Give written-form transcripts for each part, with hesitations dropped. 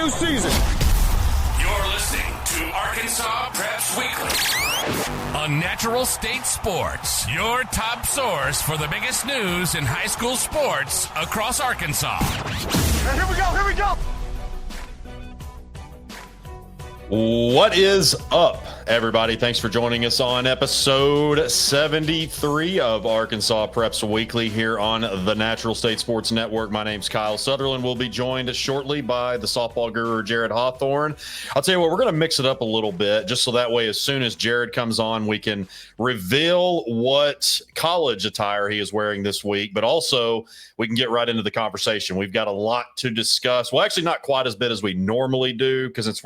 new season. You're listening to Arkansas Preps Weekly on Natural State Sports, your top source for the biggest news in high school sports across Arkansas. And here we go. What is up, everybody? Thanks for joining us on episode 73 of Arkansas Preps Weekly here on the Natural State Sports Network. My name's Kyle Sutherland. We'll be joined shortly by the softball guru, Jared Hawthorn. I'll tell you what, we're going to mix it up a little bit just so that way as soon as Jared comes on, we can reveal what college attire he is wearing this week, but also we can get right into the conversation. We've got a lot to discuss. Well, actually not quite as bit as we normally do because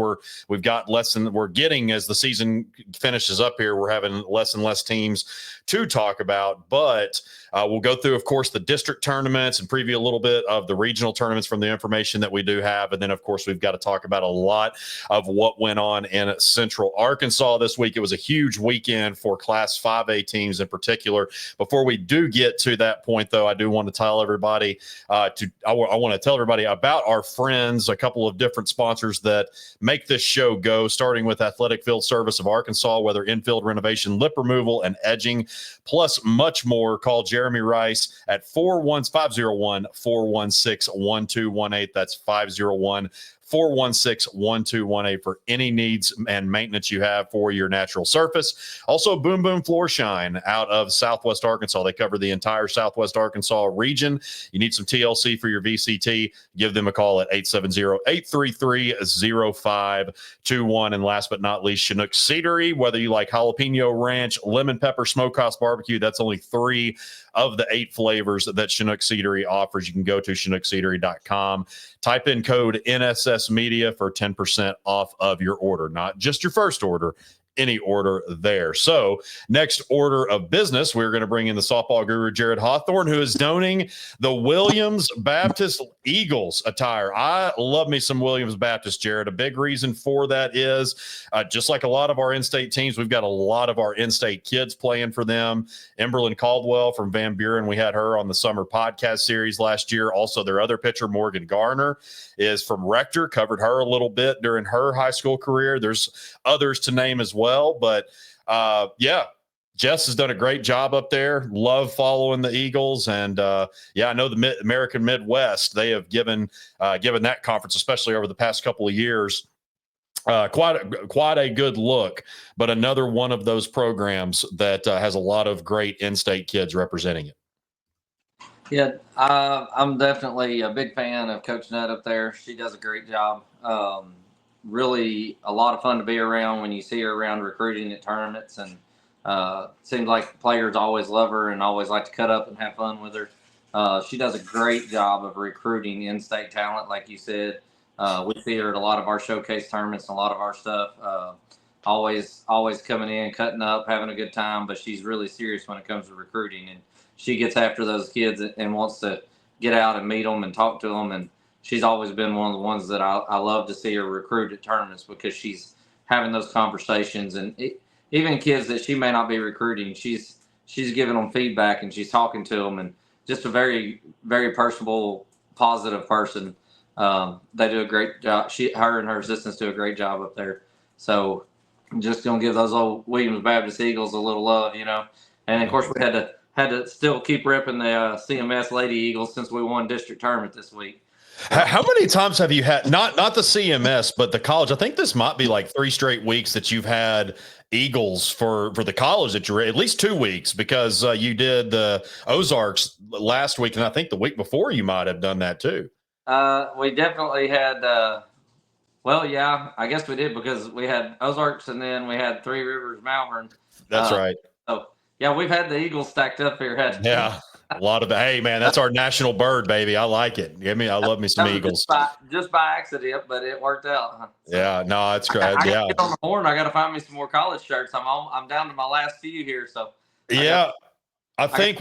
we've got less than we're getting as the season finishes up here. We're having less and less teams to talk about, but we'll go through, of course, the district tournaments and preview a little bit of the regional tournaments from the information that we do have. And then, of course, we've got to talk about a lot of what went on in Central Arkansas this week. It was a huge weekend for Class 5A teams in particular. Before we do get to that point, though, I do want to tell everybody I want to tell everybody about our friends, a couple of different sponsors that make this show go, starting with Athletic Field Service of Arkansas, whether infield renovation, lip removal, and edging, plus much more. Call Jeremy Rice at 501-416-1218. That's 501-416-1218 for any needs and maintenance you have for your natural surface. Also, Boom Boom Floor Shine out of Southwest Arkansas. They cover the entire Southwest Arkansas region. You need some TLC for your VCT, give them a call at 870-833-0521. And last but not least, Chinook Cedary. Whether you like jalapeno ranch, lemon pepper, smokehouse barbecue, that's only 3 of the 8 flavors that Chinook Cedary offers. You can go to ChinookCedary.com, type in code NSS Media for 10% off of your order, not just your first order, any order there. So next order of business, we're going to bring in the softball guru, Jared Hawthorn, who is donning the Williams Baptist Eagles attire. I love me some Williams Baptist, Jared. A big reason for that is just like a lot of our in-state teams, we've got a lot of our in-state kids playing for them. Emberlyn Caldwell from Van Buren, we had her on the summer podcast series last year. Also, their other pitcher, Morgan Garner, is from Rector, covered her a little bit during her high school career. There's others to name as well, but Jess has done a great job up there. Love following the Eagles, and I know the American Midwest, they have given that conference, especially over the past couple of years, quite a good look. But another one of those programs that has a lot of great in-state kids representing it. Yeah, I'm definitely a big fan of Coach Nutt up there. She does a great job. Really a lot of fun to be around when you see her around recruiting at tournaments, and seems like the players always love her and always like to cut up and have fun with her. She does a great job of recruiting in-state talent, like you said. We see her at a lot of our showcase tournaments and a lot of our stuff. Always coming in, cutting up, having a good time, but she's really serious when it comes to recruiting, and she gets after those kids and wants to get out and meet them and talk to them. And she's always been one of the ones that I love to see her recruit at tournaments because she's having those conversations. And even kids that she may not be recruiting, she's giving them feedback and she's talking to them, and just a very, very personable, positive person. They do a great job. Her and her assistants do a great job up there. So I'm just going to give those old Williams Baptist Eagles a little love, And, of course, we had to still keep repping the CMS Lady Eagles since we won district tournament this week. How many times have you had, not the CMS, but the college? I think this might be like 3 straight weeks that you've had Eagles for the college that you're at least 2 weeks, because you did the Ozarks last week. And I think the week before you might have done that too. We definitely had, I guess we did, because we had Ozarks and then we had Three Rivers Malvern. That's right. So, yeah, we've had the Eagles stacked up here. Yeah, a lot of, hey, man, that's our national bird, baby. I like it. I love me some Eagles. Just by accident, but it worked out. So, yeah, no, it's great. I got to get on the horn. I got to find me some more college shirts. I'm down to my last few here. So, I think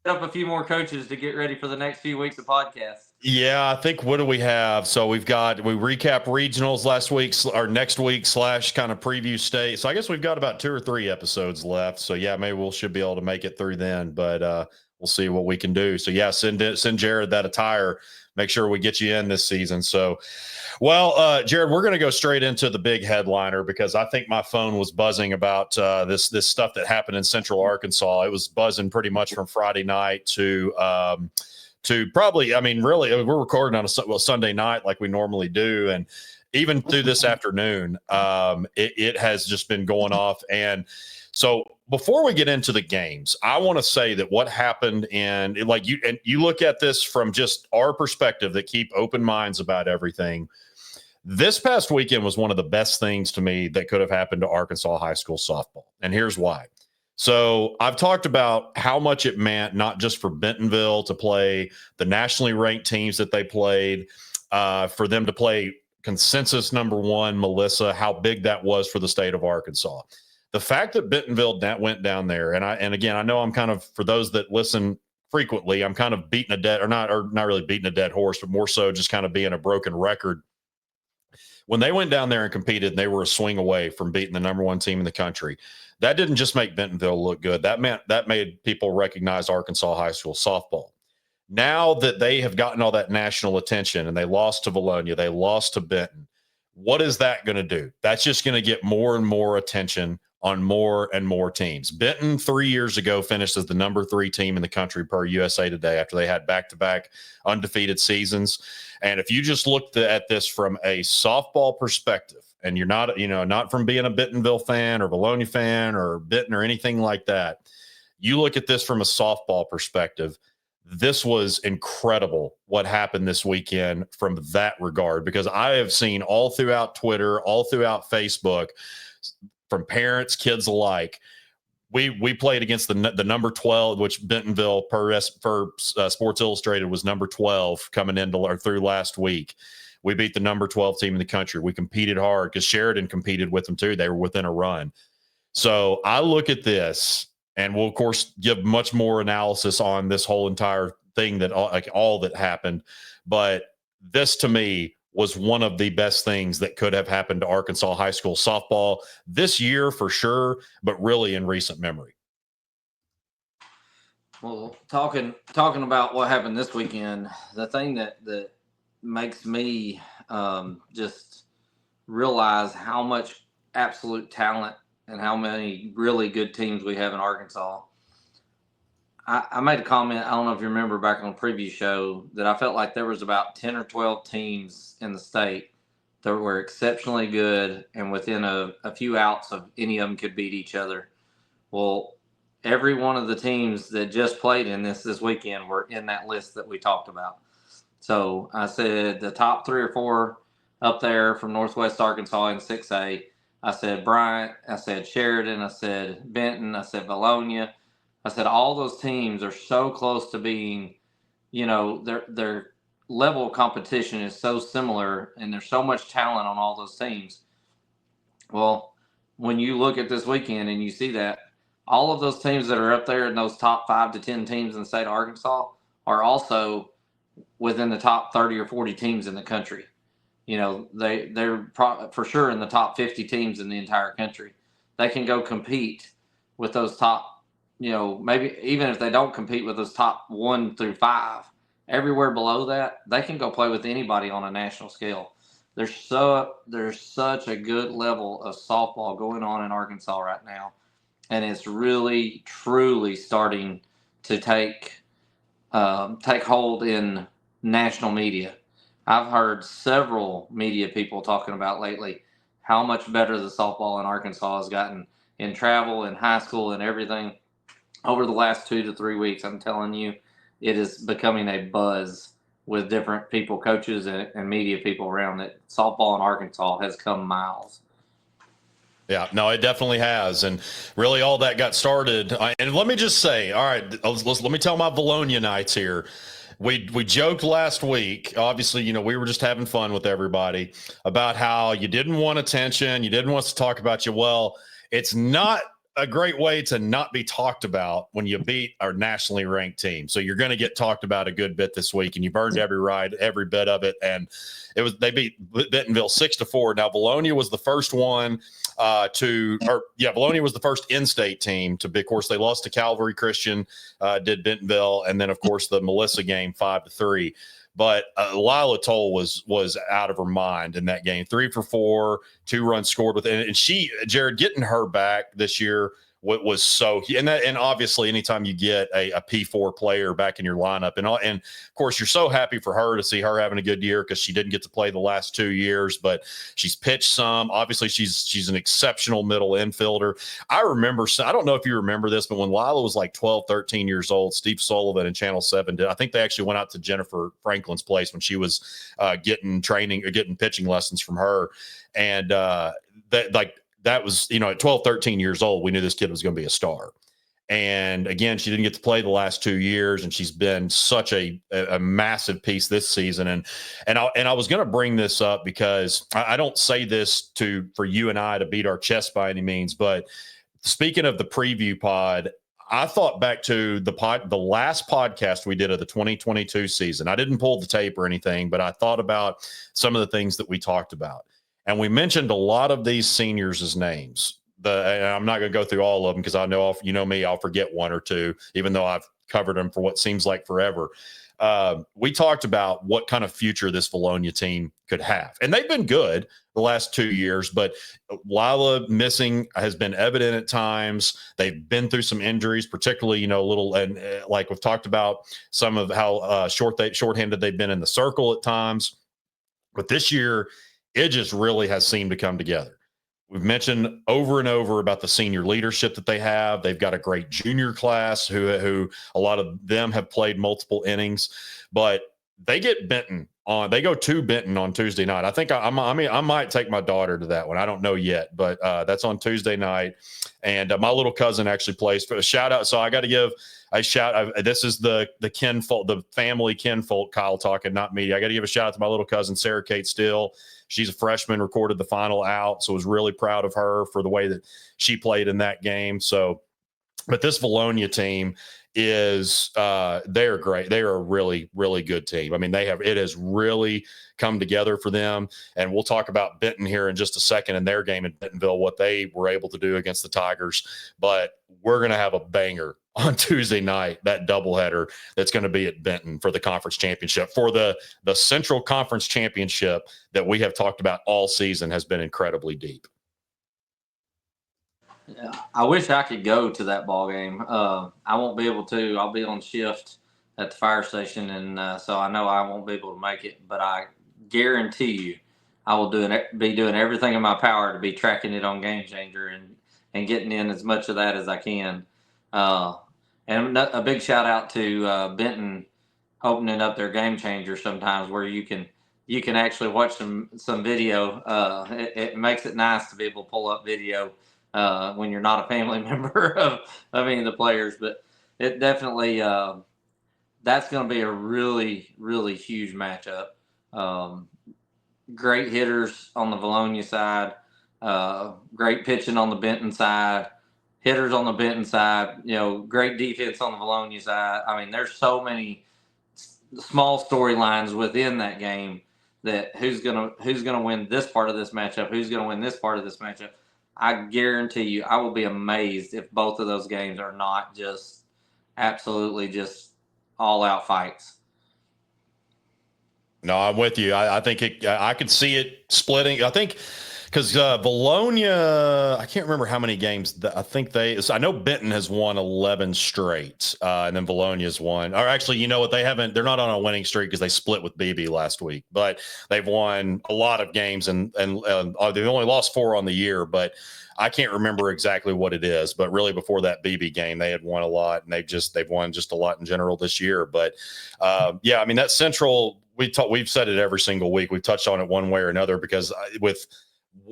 up a few more coaches to get ready for the next few weeks of podcasts. Yeah, I think, what do we have? So we recap regionals last week or next week / kind of preview state. So I guess we've got about 2 or 3 episodes left. So yeah, maybe should be able to make it through then. But we'll see what we can do. So yeah, send Jared that attire. Make sure we get you in this season. So, well, Jared, we're going to go straight into the big headliner because I think my phone was buzzing about this stuff that happened in Central Arkansas. It was buzzing pretty much from Friday night to probably, I mean, really, we're recording on a Sunday night like we normally do, and even through this afternoon, it has just been going off. And so before we get into the games, I want to say that what happened you look at this from just our perspective that keep open minds about everything. This past weekend was one of the best things to me that could have happened to Arkansas high school softball. And here's why. So I've talked about how much it meant, not just for Bentonville to play the nationally ranked teams that they played, for them to play consensus number one, Melissa, how big that was for the state of Arkansas. The fact that Bentonville went down there, and again, I know I'm kind of, for those that listen frequently, I'm kind of beating not really beating a dead horse, but more so just kind of being a broken record. When they went down there and competed, they were a swing away from beating the number one team in the country. That didn't just make Bentonville look good. That made people recognize Arkansas high school softball. Now that they have gotten all that national attention and they lost to Bologna, they lost to Benton, what is that going to do? That's just going to get more and more attention on more and more teams. Benton 3 years ago finished as the number 3 team in the country per USA Today after they had back-to-back undefeated seasons. And if you just looked at this from a softball perspective, and you're not from being a Bentonville fan or Bologna fan or Benton or anything like that, you look at this from a softball perspective, this was incredible what happened this weekend from that regard, because I have seen all throughout Twitter, all throughout Facebook, from parents, kids alike. We played against the number 12, which Bentonville per Sports Illustrated was number 12 coming into or through last week. We beat the number 12 team in the country. We competed hard because Sheridan competed with them too. They were within a run. So I look at this, and we'll of course give much more analysis on this whole entire thing all that happened. But this to me was one of the best things that could have happened to Arkansas high school softball this year for sure, but really in recent memory. Well, talking about what happened this weekend, the thing that makes me just realize how much absolute talent and how many really good teams we have in Arkansas. I made a comment, I don't know if you remember back on a previous show, that I felt like there was about 10 or 12 teams in the state that were exceptionally good and within a few outs of any of them could beat each other. Well, every one of the teams that just played in this weekend were in that list that we talked about. So I said the top 3 or 4 up there from Northwest Arkansas in 6A. I said Bryant, I said Sheridan, I said Benton, I said Bologna. I said all those teams are so close to being, their level of competition is so similar, and there's so much talent on all those teams. Well, when you look at this weekend and you see that all of those teams that are up there in those top 5 to 10 teams in the state of Arkansas are also within the top 30 or 40 teams in the country. They're for sure in the top 50 teams in the entire country. They can go compete with those top, maybe even if they don't compete with those top 1 through 5, everywhere below that, they can go play with anybody on a national scale. There's such a good level of softball going on in Arkansas right now, and it's really, truly starting to take hold in national media. I've heard several media people talking about lately how much better the softball in Arkansas has gotten in travel, in high school, and everything over the last 2 to 3 weeks. I'm telling you, it is becoming a buzz with different people, coaches and media people around that softball in Arkansas has come miles. Yeah, no, it definitely has. And really all that got started. And let me just say, all right, let me tell my Bologna Knights here. We joked last week, obviously, we were just having fun with everybody about how you didn't want attention. You didn't want us to talk about you. Well, it's not a great way to not be talked about when you beat our nationally ranked team. So you're going to get talked about a good bit this week, and you burned every bit of it. And they beat Bentonville 6-4. Now Valonia was the first one Valonia was the first in-state team to be. Of course, they lost to Calvary Christian, did Bentonville, and then of course the Melissa game 5-3. But Lila Toll was out of her mind in that game. 3 for 4, 2 runs scored with it. And Jared, getting her back this year was so, and obviously anytime you get a P4 player back in your lineup, and of course you're so happy for her to see her having a good year because she didn't get to play the last 2 years, but she's pitched some. Obviously she's an exceptional middle infielder. I don't know if you remember this, but when Lila was like 12, 13 years old, Steve Sullivan and Channel 7 did. I think they actually went out to Jennifer Franklin's place when she was getting pitching lessons from her, and that was, at 12, 13 years old, we knew this kid was going to be a star. And again, she didn't get to play the last 2 years, and she's been such a massive piece this season. And I was going to bring this up because I don't say this for you and I to beat our chest by any means, but speaking of the preview pod, I thought back to the last podcast we did of the 2022 season. I didn't pull the tape or anything, but I thought about some of the things that we talked about. And we mentioned a lot of these seniors as names. And I'm not going to go through all of them because I know, me, I'll forget one or two, even though I've covered them for what seems like forever. We talked about what kind of future this Valonia team could have. And they've been good the last 2 years, but Lila missing has been evident at times. They've been through some injuries, particularly, like we've talked about some of how shorthanded they've been in the circle at times. But this year, it just really has seemed to come together. We've mentioned over and over about the senior leadership that they have. They've got a great junior class who a lot of them have played multiple innings, but they get Benton on. They go to Benton on Tuesday night. I think I might take my daughter to that one. I don't know yet, but that's on Tuesday night. And my little cousin actually plays for a shout out. So I got to give a shout out. This is the kinfolk, the family kinfolk, Kyle talking, not me. I got to give a shout out to my little cousin, Sarah Kate Still. She's a freshman, recorded the final out. So I was really proud of her for the way that she played in that game. So, but this Valonia team is they're great. They are a really, really good team. I mean, it has really come together for them. And we'll talk about Benton here in just a second in their game in Bentonville, what they were able to do against the Tigers. But we're going to have a banger on Tuesday night, that doubleheader that's going to be at Benton for the conference championship. For the Central Conference Championship that we have talked about all season has been incredibly deep. Yeah, I wish I could go to that ball game. I won't be able to. I'll be on shift at the fire station, and so I know I won't be able to make it. But I guarantee you, I will be doing everything in my power to be tracking it on Game Changer and getting in as much of that as I can. And a big shout out to Benton opening up their Game Changer sometimes, where you can actually watch some video. It makes it nice to be able to pull up video when you're not a family member of any of the players. But it definitely that's going to be a really, really huge matchup. Great hitters on the Valonia side, great pitching on the Benton side. Hitters on the Benton side, great defense on the Valonia side. I mean, there's so many small storylines within that game that who's gonna win this part of this matchup, who's gonna win this part of this matchup. I guarantee you, I will be amazed if both of those games are not just absolutely just all out fights. No, I'm with you. I think I could see it splitting. I think. Because Valonia, I can't remember how many games. I know Benton has won 11 straight, and then Valonia's won. Or actually, you know what? They're not on a winning streak because they split with BB last week. But they've won a lot of games, and they've only lost 4 on the year. But I can't remember exactly what it is. But really, before that BB game, they had won a lot, and they've won just a lot in general this year. But yeah, I mean that Central. We've said it every single week. We've touched on it one way or another because with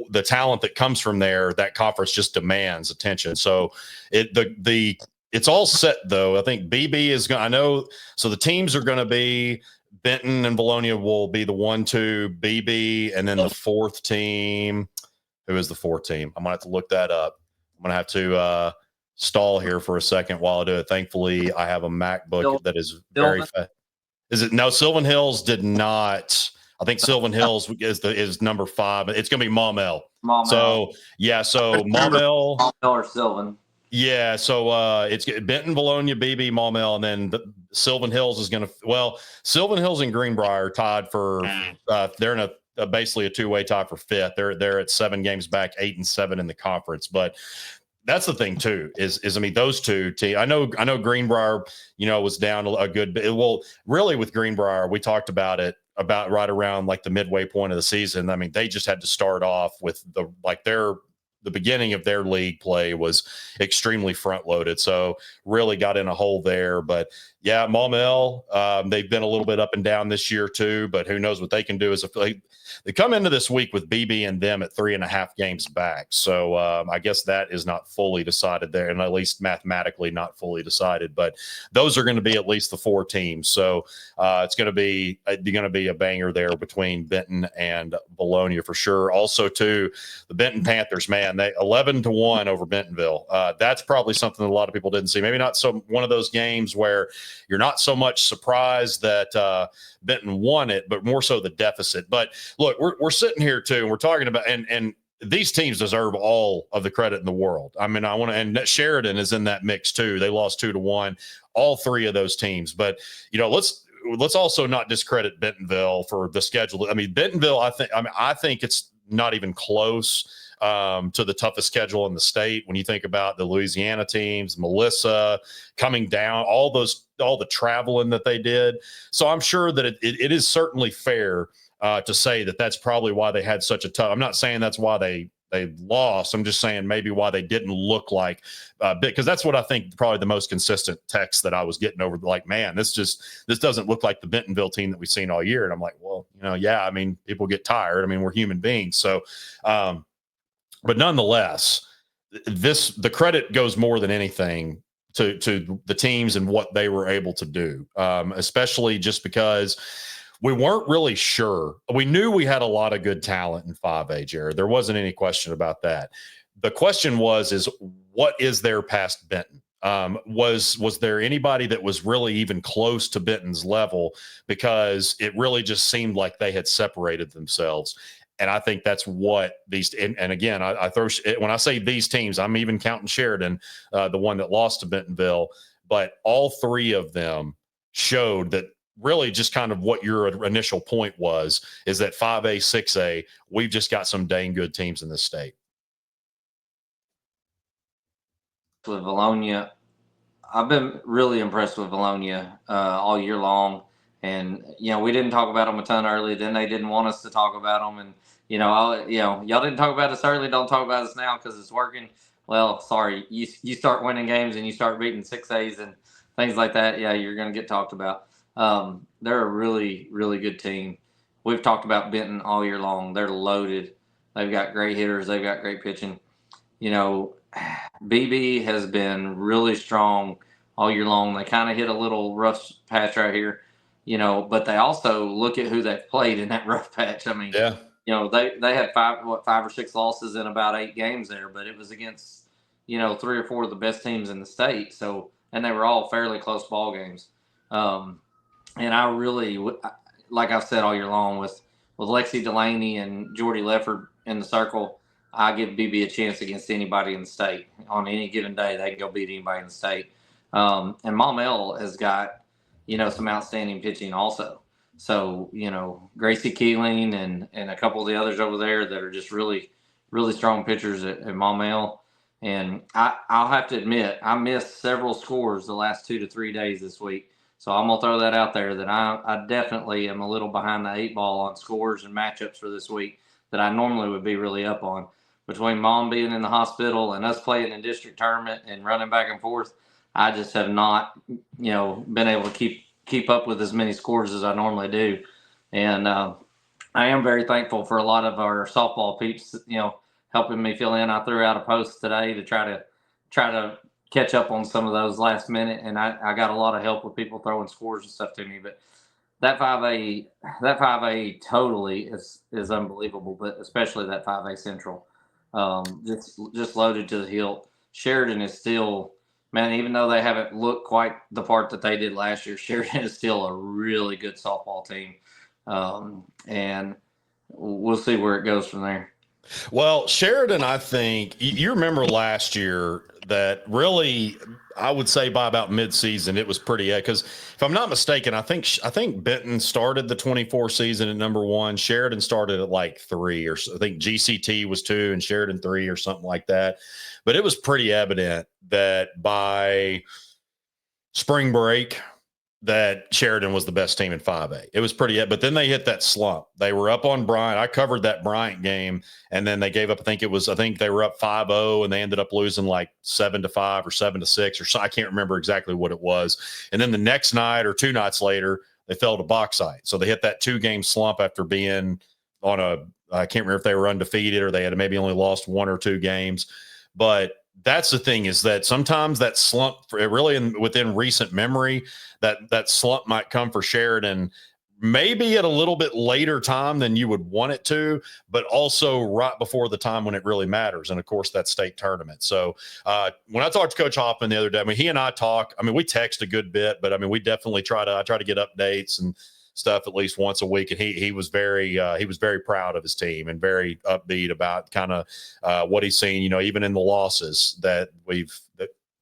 the talent that comes from there, that conference just demands attention. So it's all set though. I think BB is going. I know. So the teams are going to be Benton and Valonia will be the 1-2 BB, and then the fourth team. Who is the fourth team? I'm gonna have to look that up. I'm going to have to stall here for a second while I do it. Thankfully, I have a MacBook that is very fast. Is it? No, Sylvan Hills did not. I think Sylvan Hills is number 5. It's going to be Maumelle. So, yeah. So, Maumelle or Sylvan. Yeah, so it's Benton, Bologna, BB, Maumelle, and then Sylvan Hills is going to Sylvan Hills and Greenbrier tied for they're in basically a two-way tie for 5th. They're at 7 games back, 8-7 in the conference. But that's the thing too is I mean those two teams. I know Greenbrier was down a good bit. Well, really with Greenbrier, we talked about it about right around like the midway point of the season. I mean they just had to start off with the beginning of their league play was extremely front loaded. So really got in a hole there. But yeah, Maumelle, they've been a little bit up and down this year too, but who knows what they can do they come into this week with BB and them at 3.5 games back. So I guess that is not fully decided there, and at least mathematically not fully decided, but those are going to be at least the 4 teams. So it's going to be a banger there between Benton and Bologna for sure. Also too, the Benton Panthers, man, they 11-1 over Bentonville. That's probably something that a lot of people didn't see. Maybe not one of those games where you're not so much surprised that Benton won it, but more so the deficit. But look, we're sitting here too, and we're talking about and these teams deserve all of the credit in the world. I mean, and Sheridan is in that mix too. They lost 2-1, all 3 of those teams. But let's also not discredit Bentonville for the schedule. I mean, Bentonville, I think it's not even close to the toughest schedule in the state. When you think about the Louisiana teams, Melissa coming down, all the traveling that they did. So I'm sure that it is certainly fair to say that that's probably why they had such a tough. I'm not saying that's why they lost. I'm just saying maybe why they didn't look like because that's what I think probably the most consistent text that I was getting over. Like, man, this doesn't look like the Bentonville team that we've seen all year. And I'm like, well, yeah, I mean, people get tired. I mean, we're human beings. So, but nonetheless, the credit goes more than anything to the teams and what they were able to do, especially just because we weren't really sure. We knew we had a lot of good talent in 5A, Jared. There wasn't any question about that. The question is what is there past Benton? Was there anybody that was really even close to Benton's level? Because it really just seemed like they had separated themselves. And I think that's what these, and again, I throw, when I say these teams, I'm even counting Sheridan, the one that lost to Bentonville, but all 3 of them showed that really just kind of what your initial point is that 5A, 6A, we've just got some dang good teams in this state. With Bologna, I've been really impressed with Bologna all year long. And, we didn't talk about them a ton early. Then they didn't want us to talk about them. And, y'all didn't talk about us early. Don't talk about us now because it's working. Well, sorry. You start winning games and you start beating 6As and things like that. Yeah, you're going to get talked about. They're a really, really good team. We've talked about Benton all year long. They're loaded. They've got great hitters. They've got great pitching. BB has been really strong all year long. They kind of hit a little rough patch right here, but they also look at who they've played in that rough patch. I mean, yeah. They had 5 or 6 losses in about 8 games there, but it was against, 3 or 4 of the best teams in the state. So, and they were all fairly close ball games. And I really, like I've said all year long, with Lexi Delaney and Jordy Lefford in the circle, I give BB a chance against anybody in the state. On any given day, they can go beat anybody in the state. And Maumelle has got, some outstanding pitching also. So, Gracie Keeling and a couple of the others over there that are just really, really strong pitchers at Maumelle. And I'll have to admit, I missed several scores the last 2 to 3 days this week. So I'm going to throw that out there that I definitely am a little behind the 8 ball on scores and matchups for this week that I normally would be really up on. Between Mom being in the hospital and us playing in district tournament and running back and forth, I just have not, been able to keep up with as many scores as I normally do. And I am very thankful for a lot of our softball peeps, helping me fill in. I threw out a post today to try to catch up on some of those last minute, and I got a lot of help with people throwing scores and stuff to me. But that 5A totally is unbelievable, but especially that 5A Central, just loaded to the hilt. Sheridan is still, man, even though they haven't looked quite the part that they did last year, Sheridan is still a really good softball team. And we'll see where it goes from there. Well, Sheridan, I think you remember last year that really, I would say by about midseason, it was pretty, because if I'm not mistaken, I think Benton started the 24 season at number 1. Sheridan started at like 3, or I think GCT was 2 and Sheridan 3 or something like that. But it was pretty evident that by spring break, that Sheridan was the best team in 5A. It was pretty, but then they hit that slump. They were up on Bryant. I covered that Bryant game, and then they gave up. I think they were up 5-0, and they ended up losing like 7-5 or 7-6 or so. I can't remember exactly what it was. And then the next night or 2 nights later, they fell to Bauxite. So they hit that 2-game slump after being on I can't remember if they were undefeated or they had maybe only lost 1 or 2 games. But that's the thing, is that sometimes that slump, really within recent memory, that slump might come for Sheridan maybe at a little bit later time than you would want it to, but also right before the time when it really matters. And of course, that state tournament. So when I talked to Coach Hoffman the other day, I mean, he and I talk, I mean, we text a good bit, but I mean, we definitely I try to get updates and stuff at least once a week. And he was very proud of his team and very upbeat about kind of what he's seen, even in the losses that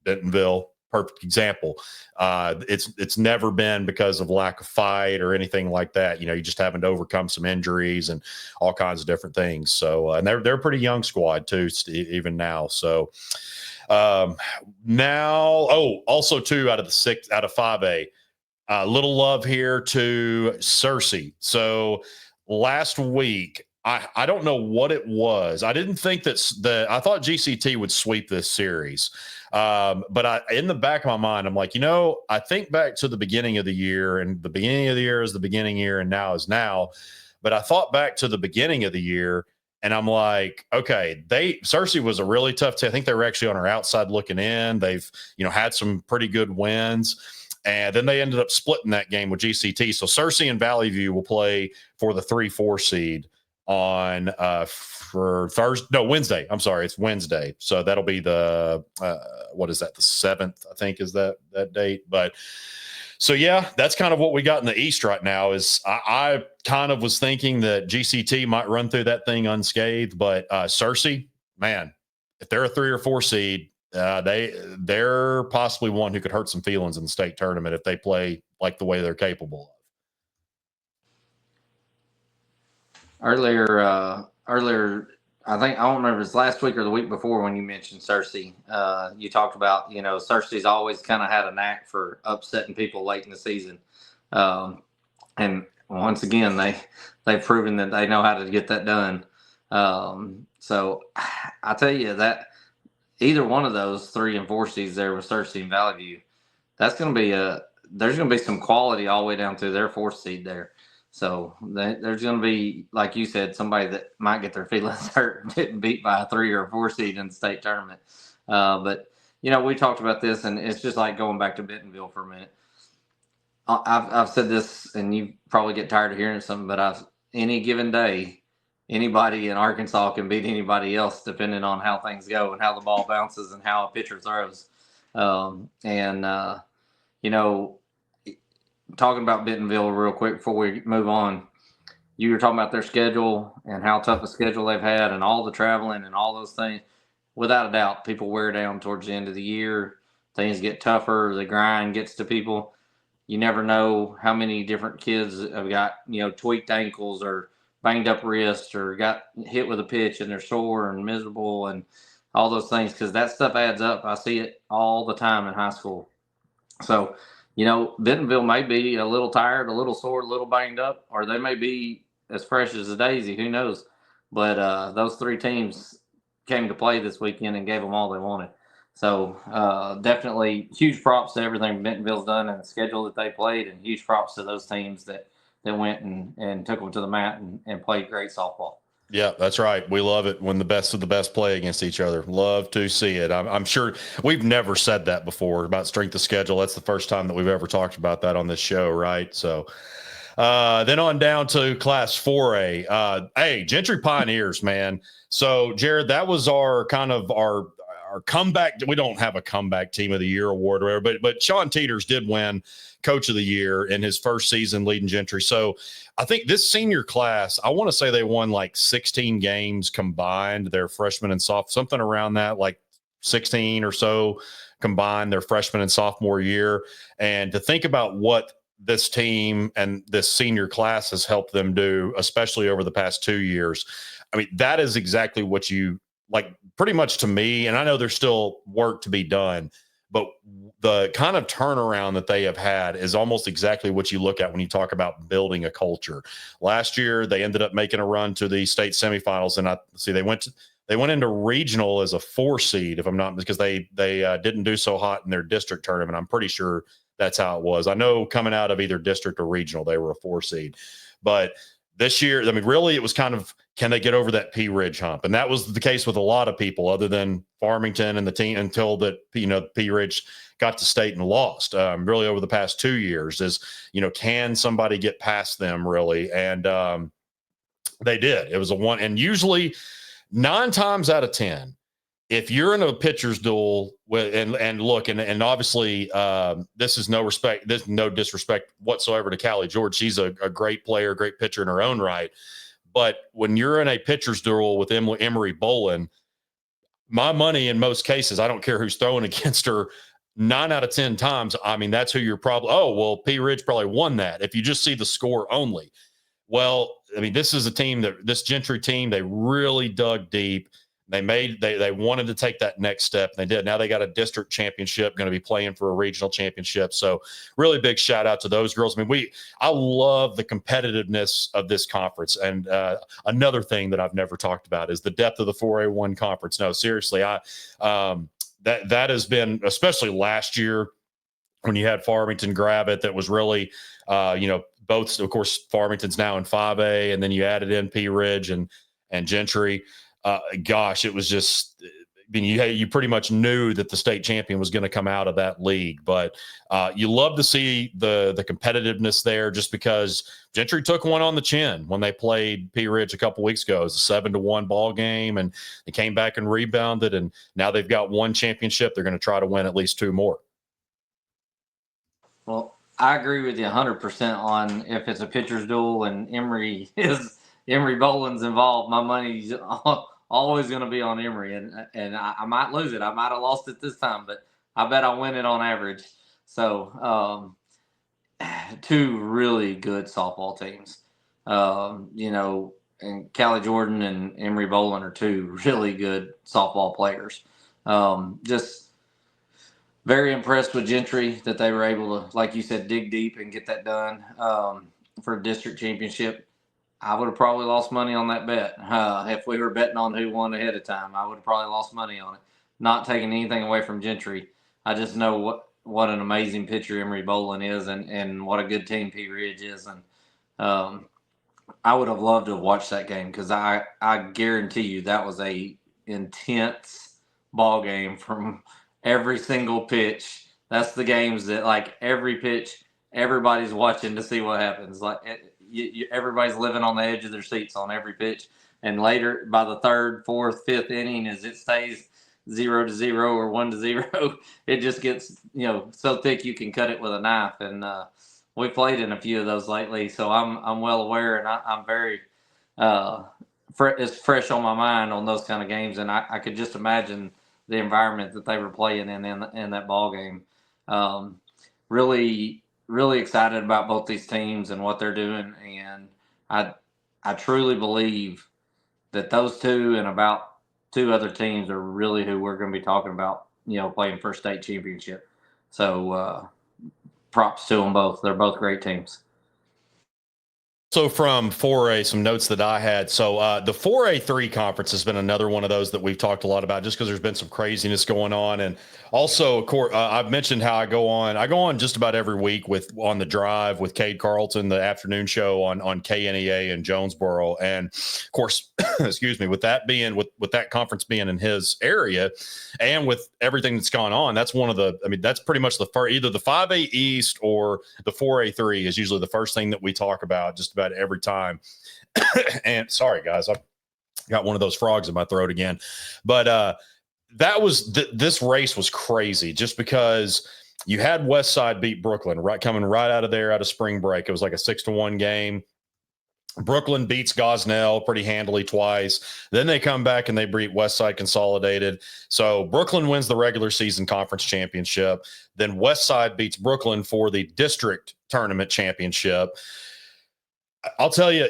Bentonville, perfect example. It's never been because of lack of fight or anything like that. You just having to overcome some injuries and all kinds of different things. So, and they're a pretty young squad too, even now. So also 2 out of 6 out of 5A, little love here to Searcy. So last week, I don't know what it was. I didn't think I thought GCT would sweep this series. But in the back of my mind, I'm like, I think back to the beginning of the year, and the beginning of the year is the beginning year, and now is now. But I thought back to the beginning of the year, and I'm like, okay, Searcy was a really tough team. I think they were actually on our outside looking in. They've, had some pretty good wins. And then they ended up splitting that game with GCT. So Searcy and Valley View will play for the 3-4 seed on Wednesday. I'm sorry, it's Wednesday. So that'll be the what is that? The 7th, I think, is that date. But so yeah, that's kind of what we got in the East right now. Is I kind of was thinking that GCT might run through that thing unscathed, but Searcy, man, if they're a 3 or 4 seed, they're possibly one who could hurt some feelings in the state tournament if they play like the way they're capable of. Earlier, I don't remember if it's last week or the week before when you mentioned Searcy. You talked about, Searcy's always kind of had a knack for upsetting people late in the season. And once again, they've proven that they know how to get that done. So I tell you that either one of those 3 and 4 seeds there with Searcy and Valley View, there's going to be some quality all the way down to their 4th seed there. So there's going to be, like you said, somebody that might get their feelings hurt getting beat by a 3 or 4 seed in the state tournament. But, we talked about this, and it's just like going back to Bentonville for a minute. I've said this, and you probably get tired of hearing something, but any given day, anybody in Arkansas can beat anybody else depending on how things go and how the ball bounces and how a pitcher throws. Talking about Bentonville real quick before we move on, you were talking about their schedule and how tough a schedule they've had and all the traveling and all those things. Without a doubt, people wear down towards the end of the year. Things get tougher. The grind gets to people. You never know how many different kids have got, tweaked ankles or banged up wrists or got hit with a pitch and they're sore and miserable and all those things, because that stuff adds up. I see it all the time in high school. So, Bentonville may be a little tired, a little sore, a little banged up, or they may be as fresh as a daisy. Who knows? But those 3 teams came to play this weekend and gave them all they wanted. So definitely huge props to everything Bentonville's done and the schedule that they played, and huge props to those teams that went and took them to the mat and played great softball. Yeah, that's right. We love it when the best of the best play against each other. Love to see it. I'm sure we've never said that before about strength of schedule. That's the first time that we've ever talked about that on this show, right? So then on down to Class 4A. Hey, Gentry Pioneers, man. So, Jared, that was our our comeback. We don't have a comeback team of the year award or whatever, but Sean Teeters did win coach of the year in his first season leading Gentry. So I think this senior class, I want to say they won like 16 games combined, their freshman and something around that, like 16 or so combined their freshman and sophomore year. And to think about what this team and this senior class has helped them do, especially over the past 2 years, I mean, that is exactly what you like, pretty much to me. And I know there's still work to be done, but the kind of turnaround that they have had is almost exactly what you look at when you talk about building a culture. Last year, they ended up making a run to the state semifinals, and they went into regional as a 4 seed, if I'm not, because they didn't do so hot in their district tournament. I'm pretty sure that's how it was. I know coming out of either district or regional, they were a 4 seed, but this year, I mean, really, it was kind of, can they get over that P Ridge hump? And that was the case with a lot of people other than Farmington and the team until that, P Ridge got to state and lost really over the past 2 years is, can somebody get past them really? And they did. It was a one. And usually 9 times out of 10, if you're in a pitcher's duel and obviously this is no disrespect whatsoever to Callie George. She's a great player, great pitcher in her own right. But when you're in a pitcher's duel with Emery Bolin, my money in most cases, I don't care who's throwing against her, 9 out of 10 times, I mean, that's who you're probably, P Ridge probably won that if you just see the score only. Well, I mean, this is a team this Gentry team, they really dug deep. They wanted to take that next step. And they did. Now they got a district championship, going to be playing for a regional championship. So really big shout out to those girls. I mean, I love the competitiveness of this conference. And another thing that I've never talked about is the depth of the 4A1 conference. No, seriously, that has been, especially last year when you had Farmington grab it, that was really, both, of course, Farmington's now in 5A, and then you added in P Ridge and Gentry. It was just, I mean, you pretty much knew that the state champion was going to come out of that league, but you love to see the competitiveness there just because Gentry took one on the chin when they played P Ridge a couple weeks ago. It was a 7-1 ball game, and they came back and rebounded, and now they've got one championship. They're going to try to win at least 2 more. Well, I agree with you 100% on if it's a pitcher's duel and Emery Bolin's involved, my money's always going to be on Emery, and I might lose it. I might have lost it this time, but I bet I'll win it on average. So 2 really good softball teams, and Callie Jordan and Emery Bolin are 2 really good softball players. Just very impressed with Gentry that they were able to, like you said, dig deep and get that done for a district championship. I would have probably lost money on that bet. If we were betting on who won ahead of time, I would have probably lost money on it. Not taking anything away from Gentry. I just know what an amazing pitcher Emery Bolin is and what a good team P Ridge is. And I would have loved to have watched that game because I guarantee you that was a intense ball game from every single pitch. That's the games that, like, every pitch, everybody's watching to see what happens. Like, everybody's living on the edge of their seats on every pitch. And later, by the 3rd, 4th, 5th inning, as it stays 0-0 or 1-0, it just gets, so thick you can cut it with a knife. And we played in a few of those lately, so I'm well aware, and I'm very it's fresh on my mind on those kind of games. And I could just imagine the environment that they were playing in that ball game. Really, really excited about both these teams and what they're doing, and I truly believe that those 2 and about 2 other teams are really who we're going to be talking about, playing for a state championship. So props to them both. They're both great teams. So from 4A, some notes that I had. So the 4A3 conference has been another one of those that we've talked a lot about just because there's been some craziness going on. And also, of course, I've mentioned how I go on just about every week on the drive with Cade Carlton, the afternoon show on KNEA in Jonesboro. And of course, excuse me, with that conference being in his area and with everything that's gone on, that's that's pretty much either the 5A East or the 4A3 is usually the first thing that we talk about just about every time. And sorry guys, I've got one of those frogs in my throat again, but that was this race was crazy just because you had Westside beat Brooklyn coming right out of spring break. It was like a 6-1 game. Brooklyn beats Gosnell pretty handily twice. Then they come back and they beat Westside Consolidated. So Brooklyn wins the regular season conference championship. Then Westside beats Brooklyn for the district tournament championship. I'll tell you,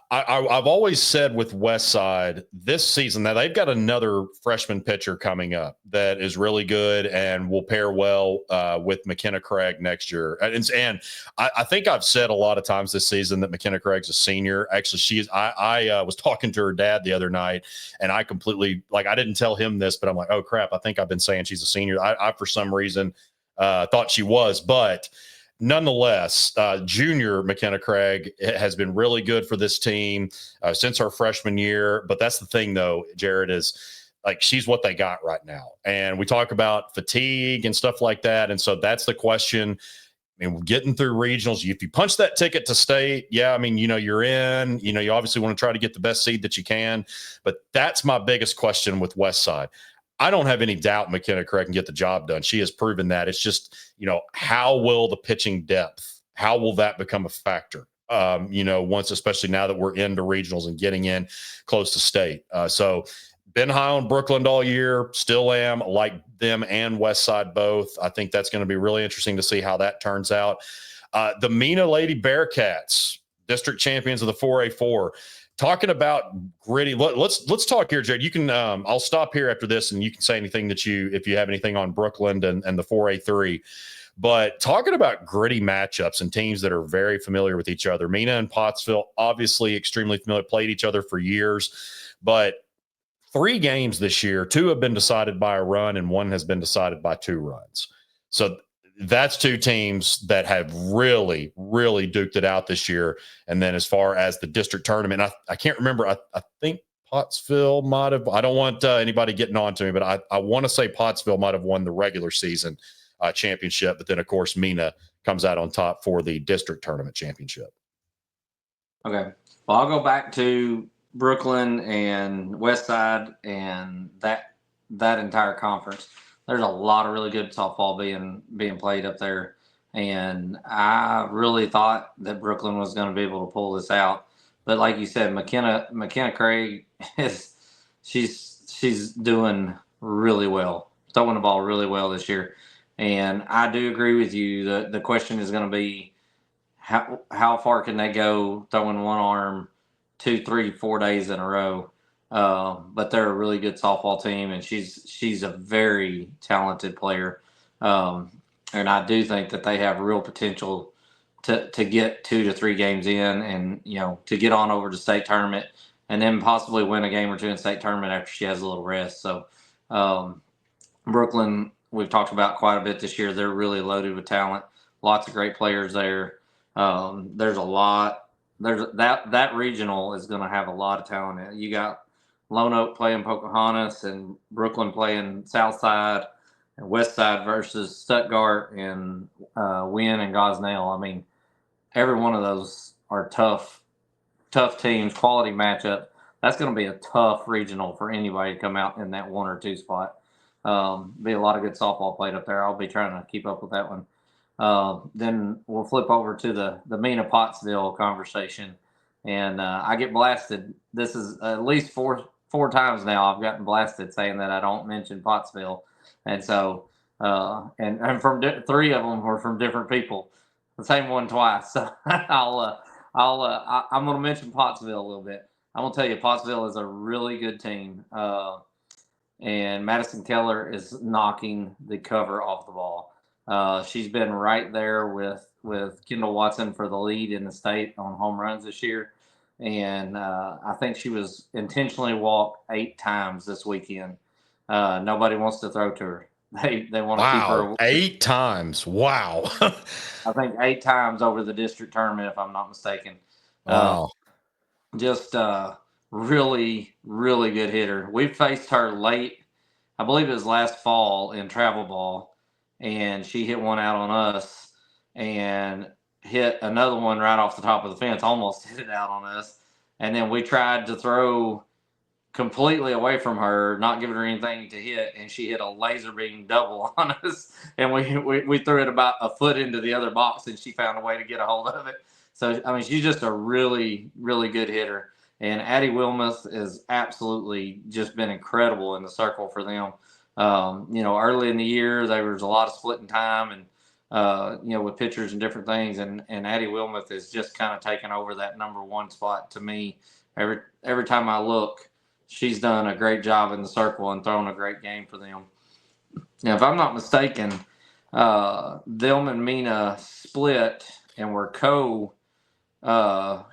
I've always said with Westside this season that they've got another freshman pitcher coming up that is really good and will pair well with McKenna Craig next year. And I think I've said a lot of times this season that McKenna Craig's a senior. Actually, I was talking to her dad the other night, and I completely, I didn't tell him this, but I'm like, oh crap, I think I've been saying she's a senior. I for some reason thought she was, but nonetheless, junior McKenna Craig has been really good for this team since her freshman year. But that's the thing, though, Jared, is she's what they got right now. And we talk about fatigue and stuff like that. And so that's the question. I mean, getting through regionals, if you punch that ticket to state, yeah, I mean, you're in, you obviously want to try to get the best seed that you can. But that's my biggest question with Westside. I don't have any doubt McKenna Craig can get the job done. She has proven that. It's just, how will the pitching depth, how will that become a factor? Once, especially now that we're into regionals and getting in close to state. So been high on Brooklyn all year, still am, like them and Westside both. I think that's going to be really interesting to see how that turns out. The Mena Lady Bearcats, district champions of the 4A4. Talking about gritty, let's talk here, Jared. You can, I'll stop here after this, and you can say anything if you have anything on Brooklyn and the 4A3. But talking about gritty matchups and teams that are very familiar with each other. Mena and Pottsville, obviously extremely familiar, played each other for years. But 3 games this year, 2 have been decided by a run, and 1 has been decided by 2 runs. So that's 2 teams that have really, really duked it out this year. And then as far as the district tournament, I can't remember. I think Pottsville might have. I don't want anybody getting on to me, but I want to say Pottsville might have won the regular season championship. But then, of course, Mena comes out on top for the district tournament championship. Okay. Well, I'll go back to Brooklyn and Westside and that entire conference. There's a lot of really good softball being played up there, and I really thought that Brooklyn was going to be able to pull this out. But like you said, McKenna Craig she's doing really well, throwing the ball really well this year, and I do agree with you. The question is going to be how far can they go throwing one arm 2, 3, 4 days in a row. But they're a really good softball team, and she's a very talented player. And I do think that they have real potential to get 2 to 3 games in and, to get on over to state tournament and then possibly win a game or 2 in state tournament after she has a little rest. So Brooklyn, we've talked about quite a bit this year. They're really loaded with talent. Lots of great players there. There's a lot. That regional is going to have a lot of talent in it. You got Lone Oak playing Pocahontas and Brooklyn playing Southside and Westside versus Stuttgart and Wynn and Gosnell. I mean, every one of those are tough teams, quality matchup. That's going to be a tough regional for anybody to come out in that 1 or 2 spot. Be a lot of good softball played up there. I'll be trying to keep up with that one. Then we'll flip over to the Mena Pottsville conversation. And I get blasted. This is at least four times now I've gotten blasted saying that I don't mention Pottsville. And so, and from 3 of them were from different people, the same one twice. So I'm going to mention Pottsville a little bit. I'm going to tell you, Pottsville is a really good team. And Madison Keller is knocking the cover off the ball. She's been right there with Kendall Watson for the lead in the state on home runs this year. And I think she was intentionally walked 8 times this weekend. Nobody wants to throw to her. They want to keep her. 8 times. Wow. I think 8 times over the district tournament, if I'm not mistaken. Wow. Just really, really good hitter. We faced her late, I believe it was last fall in travel ball, and she hit one out on us and hit another one right off the top of the fence, almost hit it out on us. And then we tried to throw completely away from her, not giving her anything to hit, and she hit a laser beam double on us, and we threw it about a foot into the other box, and she found a way to get a hold of it. So I mean, she's just a really, really good hitter, and Addie Wilmoth has absolutely just been incredible in the circle for them. Early in the year there was a lot of splitting time and with pitchers and different things, and Addie Wilmoth has just kind of taken over that number one spot to me. Every time I look, she's done a great job in the circle and thrown a great game for them. Now, if I'm not mistaken, them and Mina split and were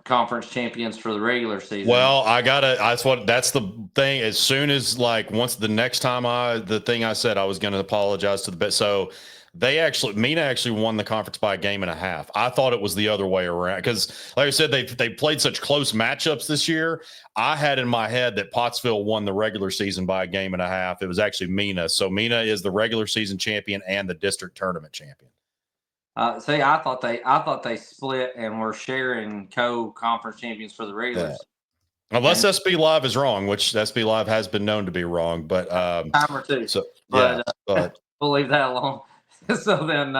conference champions for the regular season. Well, that's the thing. As soon as once the next time the thing I said I was going to apologize to the bit. So Mina actually won the conference by a game and a half. I thought it was the other way around because, like I said, they played such close matchups this year. I had in my head that Pottsville won the regular season by a game and a half. It was actually Mina. So Mina is the regular season champion and the district tournament champion. I thought they split and were sharing co-conference champions for the regular season. Unless SB Live is wrong, which SB Live has been known to be wrong, but time or two. So but we'll leave that alone. So then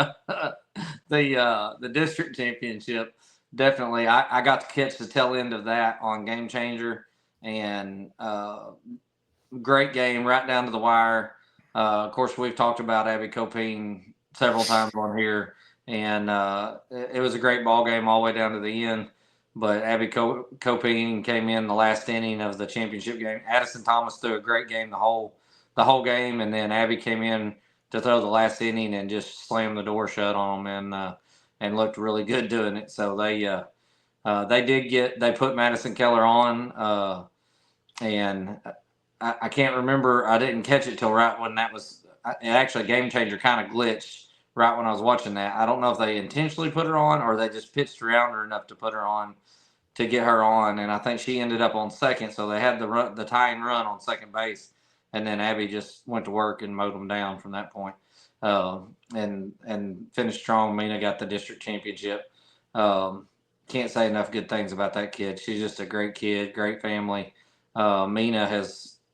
the district championship, definitely I got to catch the tail end of that on Game Changer, and great game right down to the wire. Of course, we've talked about Abby Copine several times on here, and it was a great ball game all the way down to the end. But Abby Copine came in the last inning of the championship game. Addison Thomas threw a great game the whole game, and then Abby came in to throw the last inning and just slammed the door shut on them and looked really good doing it. So they put Madison Keller on, and I can't remember. I didn't catch it till right when that was actually Game Changer kind of glitched right when I was watching that. I don't know if they intentionally put her on or they just pitched around her enough to put her on to get her on, and I think she ended up on second. So they had the tying run on second base. And then Abby just went to work and mowed them down from that point, and finished strong. Mina got the district championship. Can't say enough good things about that kid. She's just a great kid, great family. Mina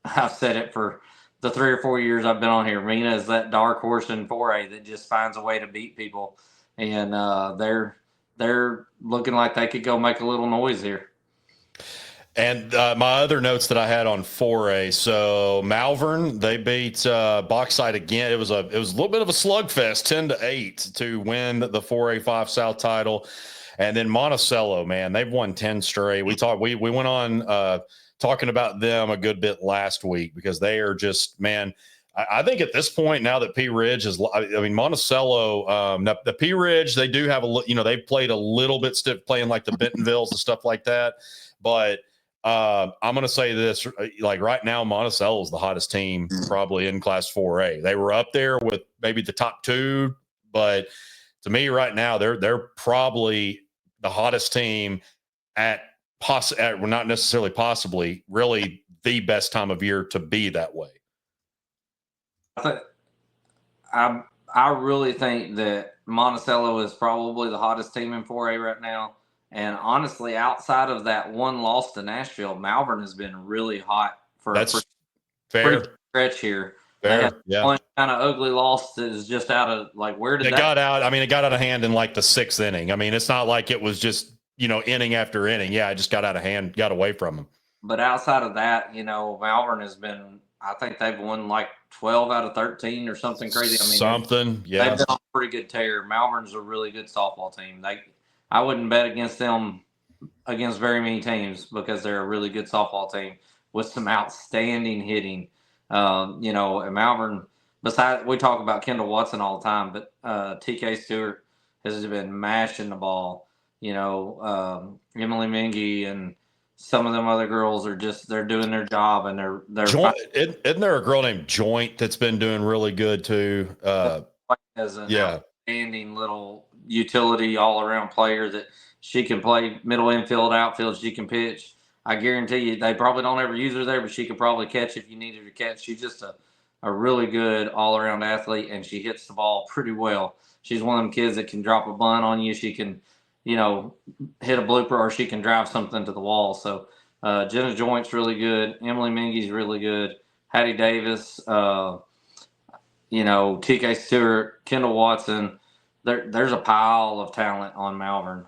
I've said it for the 3 or 4 years I've been on here. Mina is that dark horse in 4A that just finds a way to beat people, and they're looking like they could go make a little noise here. And my other notes that I had on 4A. So Malvern, they beat Bauxite again. It was a little bit of a slugfest, 10-8 to win the 4A 5 South title. And then Monticello, man, they've won 10 straight. We went on talking about them a good bit last week because they are just, man, I think at this point now that Pea Ridge is, Monticello, the Pea Ridge, they do have they've played a little bit stiff playing like the Bentonvilles and stuff like that. But I'm going to say this, right now, Monticello is the hottest team probably in Class 4A. They were up there with maybe the top two, but to me right now, they're probably the hottest team at not necessarily possibly, really the best time of year to be that way. I really think that Monticello is probably the hottest team in 4A right now. And honestly, outside of that one loss to Nashville, Malvern has been really hot for a pretty stretch here. Fair, one kind of ugly loss that is just out of where did it got out? I mean, it got out of hand in the 6th inning. I mean, it's not like it was just inning after inning. Yeah, it just got out of hand, got away from them. But outside of that, Malvern has been. I think they've won 12 out of 13 or something crazy. I mean, yeah. They've been on a pretty good tear. Malvern's a really good softball team. I wouldn't bet against them against very many teams because they're a really good softball team with some outstanding hitting. And Malvern, besides, we talk about Kendall Watson all the time, but TK Stewart has been mashing the ball. Emily Mingy and some of them other girls are they're doing their job, and they're isn't there a girl named Joint that's been doing really good too? As an outstanding little utility all-around player that she can play middle infield, outfield. She can pitch. I guarantee you they probably don't ever use her there, but she could probably catch if you needed her to catch. She's just a really good all-around athlete, and she hits the ball pretty well. She's one of them kids that can drop a bunt on you. She can, hit a blooper, or she can drive something to the wall. So Jenna Joint's really good. Emily Mingy's really good. Hattie Davis, TK Stewart, Kendall Watson. There's a pile of talent on Malvern.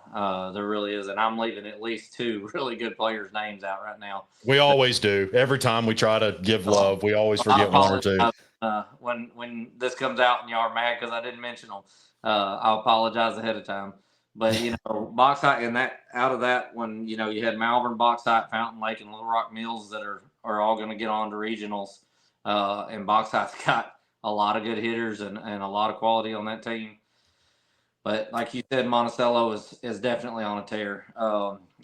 There really is. And I'm leaving at least two really good players' names out right now. We always do. Every time we try to give love, we always forget one or two. When this comes out and y'all are mad because I didn't mention them, I'll apologize ahead of time. But Bauxite and that out of that, when you had Malvern, Bauxite, Fountain Lake, and Little Rock Mills that are all going to get on to regionals, and Bauxite's got a lot of good hitters and a lot of quality on that team. But like you said, Monticello is definitely on a tear.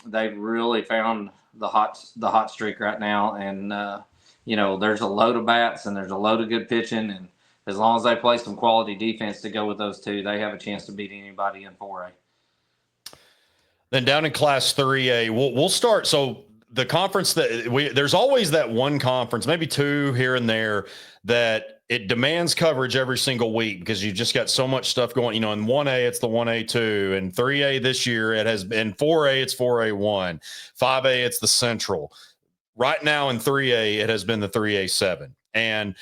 They've really found the hot streak right now, and there's a load of bats and there's a load of good pitching, and as long as they play some quality defense to go with those two, they have a chance to beat anybody in 4A. Then down in Class 3A, we'll start. So the conference there's always that one conference, maybe two here and there, that it demands coverage every single week because you've just got so much stuff going. In 1A, it's the 1A2, and 3A this year it has been 4A, it's 4A1, 5A, it's the Central. Right now in 3A, it has been the 3A7. And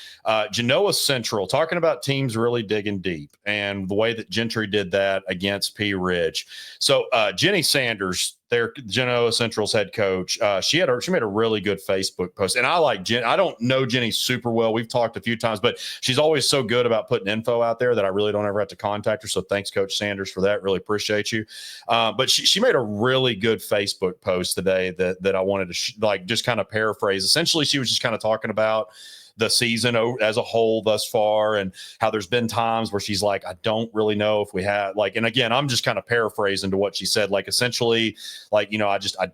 Genoa Central, talking about teams really digging deep, and the way that Gentry did that against P. Ridge. So Jenny Sanders, their Genoa Central's head coach, she made a really good Facebook post. And I like Jen. I don't know Jenny super well. We've talked a few times, but she's always so good about putting info out there that I really don't ever have to contact her. So thanks, Coach Sanders, for that. Really appreciate you. But she made a really good Facebook post today that I wanted to just kind of paraphrase. Essentially, she was just kind of talking about the season as a whole thus far, and how there's been times where she's like, I don't really know if we have and again, I'm just kind of paraphrasing to what she said, essentially, I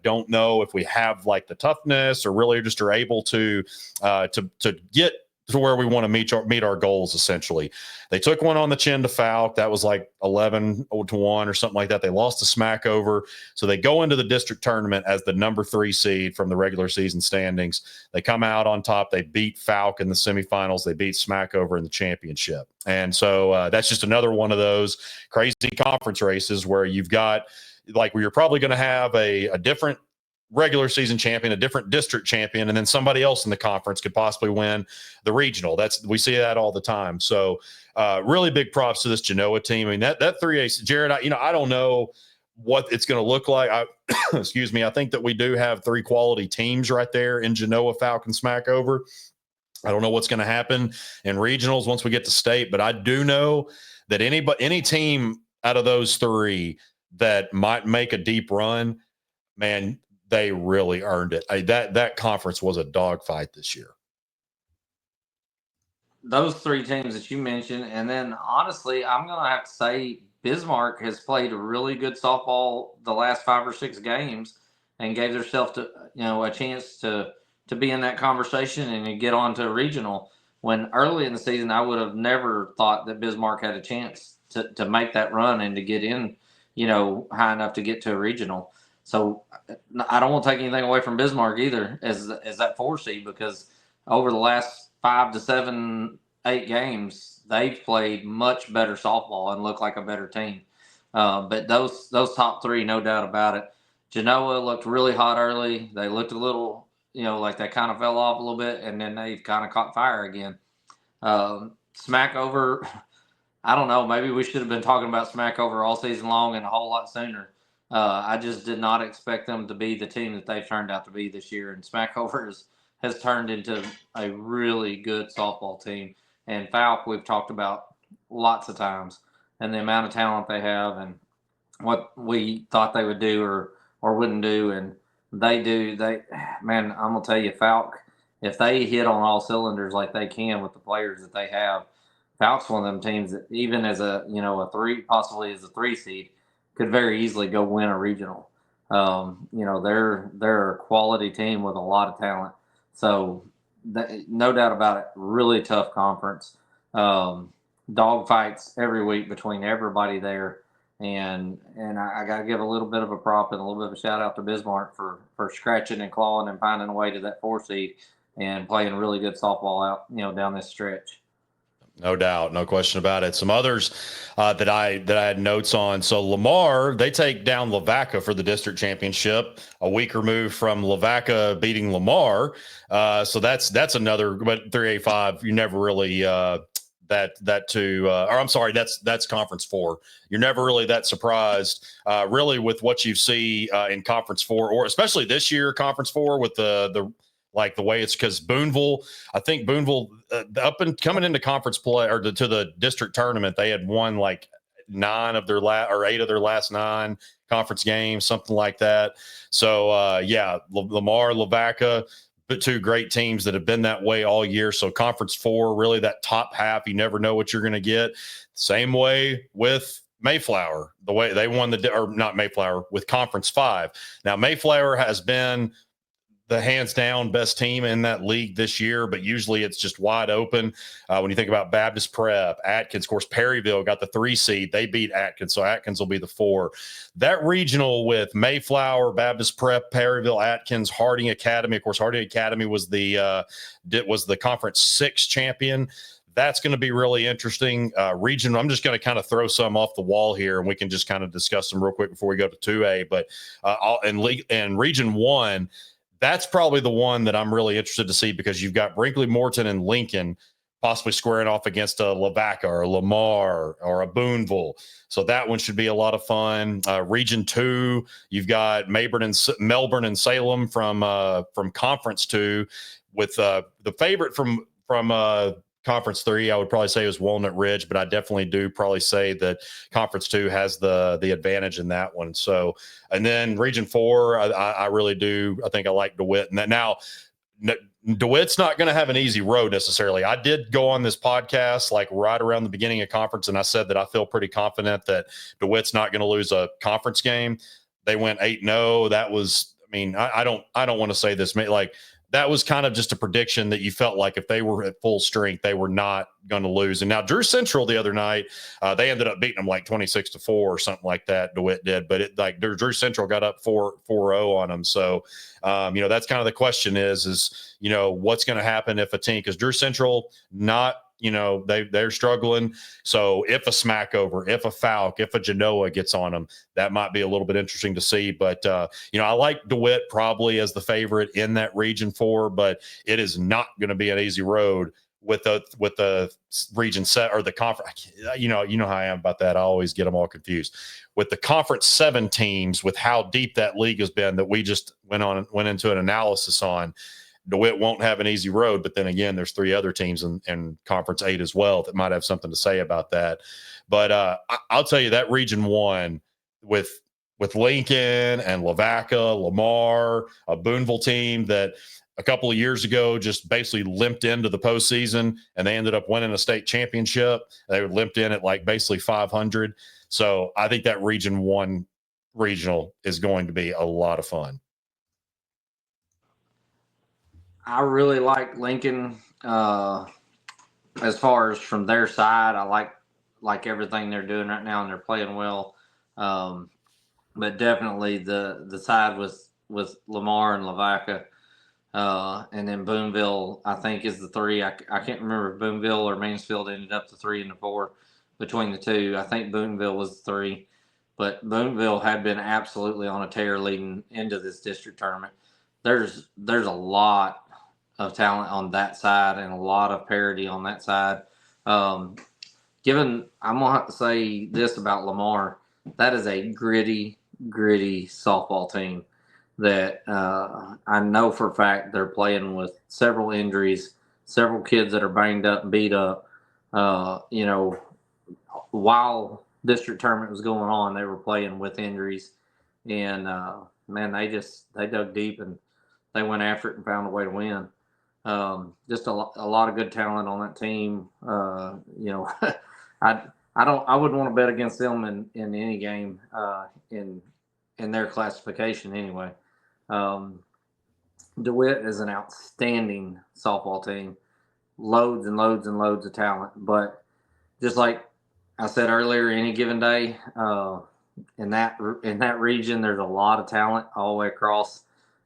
don't know if we have the toughness or really just are able to get to where we want to meet our goals. Essentially, they took one on the chin to Falk. That was 11-1 or something like that. They lost to Smackover, so they go into the district tournament as the number 3 seed from the regular season standings. They come out on top. They beat Falk in the semifinals. They beat Smackover in the championship, and so that's just another one of those crazy conference races where you've got where you're probably going to have a different regular season champion, a different district champion, and then somebody else in the conference could possibly win the regional. We see that all the time. So really big props to this Genoa team. I mean, that 3A, Jared, I don't know what it's going to look like. Excuse me. I think that we do have 3 quality teams right there in Genoa, Falcon, Smackover. I don't know what's going to happen in regionals once we get to state, but I do know that any team out of those 3 that might make a deep run, man, they really earned it. That conference was a dogfight this year. Those 3 teams that you mentioned, and then honestly, I'm going to have to say Bismarck has played a really good softball the last 5 or 6 games, and gave themselves a chance to be in that conversation and to get on to a regional. When early in the season, I would have never thought that Bismarck had a chance to make that run and to get in, high enough to get to a regional. So I don't want to take anything away from Bismarck either as that 4 seed, because over the last 5 to 7, 8 games, they've played much better softball and look like a better team. But those top 3, no doubt about it. Genoa looked really hot early. They looked a little, like they kind of fell off a little bit, and then they've kind of caught fire again. Smackover, I don't know. Maybe we should have been talking about Smackover all season long and a whole lot sooner. I just did not expect them to be the team that they've turned out to be this year. And Smackover has turned into a really good softball team. And Falk, we've talked about lots of times, and the amount of talent they have and what we thought they would do or wouldn't do. And they do. Man, I'm going to tell you, Falk, if they hit on all cylinders like they can with the players that they have, Falk's one of them teams that even as a 3, possibly as a 3 seed, could very easily go win a regional. They're a quality team with a lot of talent. So no doubt about it, really tough conference. Dog fights every week between everybody there. And I got to give a little bit of a prop and a little bit of a shout out to Bismarck for scratching and clawing and finding a way to that 4 seed and playing really good softball out, down this stretch. No doubt, no question about it. Some others that I had notes on. So Lamar, they take down Lavaca for the district championship, a week removed from Lavaca beating Lamar. So that's another. But 3A5, you never really or I'm sorry, that's Conference 4. You're never really that surprised, really, with what you see in Conference 4, or especially this year, Conference 4, with the like the way it's, because Boonville, I think Boonville up and coming into conference play or to the district tournament, they had won like 8 of their last 9 conference games, something like that. So Lamar, Lavaca, but 2 great teams that have been that way all year. So Conference 4, really that top half, you never know what you're going to get. Same way with Mayflower, the way they won not Mayflower, with Conference 5. Now Mayflower has been the hands down best team in that league this year, but usually it's just wide open. When you think about Baptist Prep, Atkins, of course, Perryville got the 3 seed. They beat Atkins, so Atkins will be the 4. That regional with Mayflower, Baptist Prep, Perryville, Atkins, Harding Academy. Of course, Harding Academy was the Conference 6 champion. That's going to be really interesting. Region, I'm just going to kind of throw some off the wall here, and we can just kind of discuss them real quick before we go to 2A. But in Region 1, that's probably the one that I'm really interested to see, because you've got Brinkley, Morton, and Lincoln possibly squaring off against a Lavaca or a Lamar or a Boonville. So that one should be a lot of fun. Region 2, you've got Melbourne and Salem from Conference 2, with the favorite from Conference 3, I would probably say, is Walnut Ridge, but I definitely do probably say that Conference 2 has the advantage in that one. So, and then Region 4, I really do. I think I like DeWitt. And that now, DeWitt's not going to have an easy road necessarily. I did go on this podcast like right around the beginning of conference, and I said that I feel pretty confident that DeWitt's not going to lose a conference game. They went 8-0. That was, I mean, I don't want to say this, like, that was kind of just a prediction that you felt like if they were at full strength, they were not going to lose. And now Drew Central the other night, they ended up beating them like 26-4 or something like that. DeWitt did, but Drew Central got up 4-0 on them. So, that's kind of the question is what's going to happen if a team, because Drew Central they're struggling. So if a Smackover, if a Falk, if a Genoa gets on them, that might be a little bit interesting to see. But, I like DeWitt probably as the favorite in that Region 4, but it is not going to be an easy road with the Region set or the conference. You know how I am about that. I always get them all confused with the Conference 7 teams, with how deep that league has been that we just went into an analysis on. DeWitt won't have an easy road, but then again, there's 3 other teams in Conference 8 as well that might have something to say about that. But I'll tell you that Region 1 with Lincoln and Lavaca, Lamar, a Boonville team that a couple of years ago just basically limped into the postseason, and they ended up winning a state championship. They limped in at like basically 500. So I think that Region 1 regional is going to be a lot of fun. I really like Lincoln. As far as from their side, I like everything they're doing right now, and they're playing well. But definitely the side with Lamar and Lavaca, and then Boonville, I think, is the 3. I can't remember if Boonville or Mansfield ended up the 3 and the 4 between the 2. I think Boonville was the 3, but Boonville had been absolutely on a tear leading into this district tournament. There's a lot of talent on that side and a lot of parity on that side. I'm gonna have to say this about Lamar: that is a gritty softball team that I know for a fact they're playing with several injuries, several kids that are banged up and beat up. While district tournament was going on, they were playing with injuries, and man, they dug deep and they went after it and found a way to win. Just a lot of good talent on that team. I wouldn't want to bet against them in any game in their classification anyway. DeWitt is an outstanding softball team, loads and loads and loads of talent. But just like I said earlier, any given day in that region, there's a lot of talent all the way across,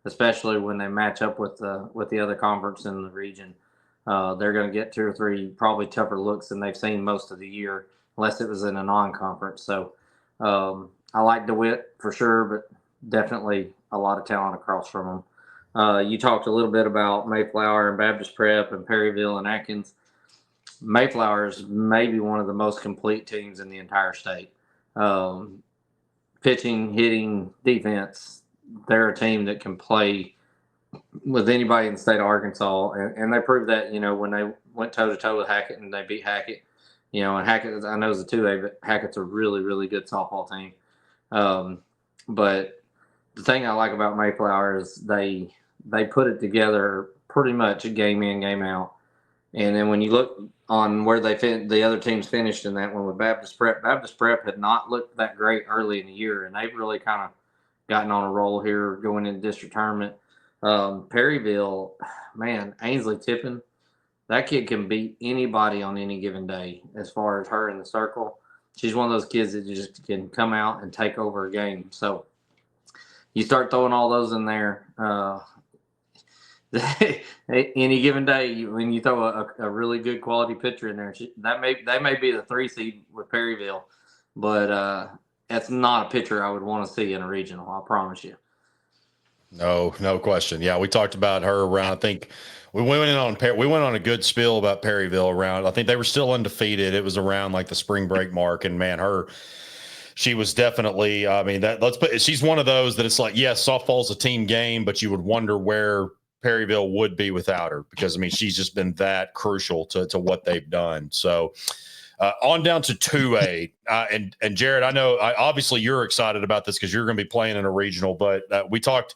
especially when they match up with the other conference in the region. they're going to get 2 or 3 probably tougher looks than they've seen most of the year, unless it was in a non-conference. So I like DeWitt for sure, but definitely a lot of talent across from them. You talked a little bit about Mayflower and Baptist Prep and Perryville and Atkins. Mayflower is maybe one of the most complete teams in the entire state. Pitching, hitting, defense, they're a team that can play with anybody in the state of Arkansas, and they proved that, when they went toe-to-toe with Hackett and they beat Hackett. And Hackett, I know, is a 2A, but Hackett's a really, really good softball team. But the thing I like about Mayflower is they put it together pretty much game in, game out. And then when you look on where the other teams finished in that one with Baptist Prep had not looked that great early in the year, and they've really kind of gotten on a roll here going into district tournament. Perryville, man, Ainsley Tippin, that kid can beat anybody on any given day as far as her in the circle. She's one of those kids that just can come out and take over a game. So you start throwing all those in there. Any given day, when you throw a really good quality pitcher in there, they may be the 3 seed with Perryville, but that's not a pitcher I would want to see in a regional. I promise you. No question. Yeah, we talked about her around. I think we went on a good spiel about Perryville around. I think they were still undefeated. It was around like the spring break mark, and man, she was definitely. I mean, she's one of those that it's like, yes, softball's a team game, but you would wonder where Perryville would be without her, because I mean, she's just been that crucial to what they've done. So on down to 2A, and Jared, I know obviously you're excited about this because you're going to be playing in a regional, but we talked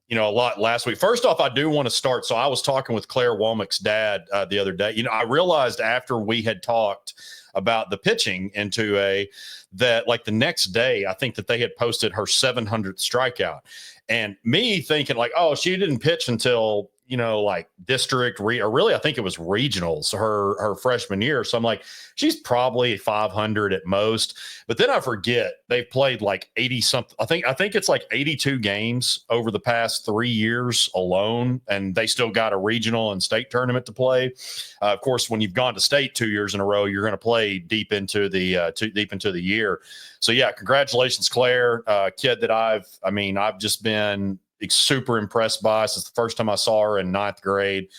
a lot last week. First off, I do want to start. So I was talking with Claire Womack's dad the other day. I realized after we had talked about the pitching in 2A that like the next day, I think that they had posted her 700th strikeout. And me thinking like, oh, she didn't pitch until, like district or really, I think it was regionals her freshman year. So I'm like, she's probably 500 at most. But then I forget they've played like 80 something. I think it's like 82 games over the past 3 years alone. And they still got a regional and state tournament to play. Of course, when you've gone to state 2 years in a row, you're going to play deep into the year. So yeah, congratulations, Claire, kid that I've just been super impressed by since the first time I saw her in 9th grade.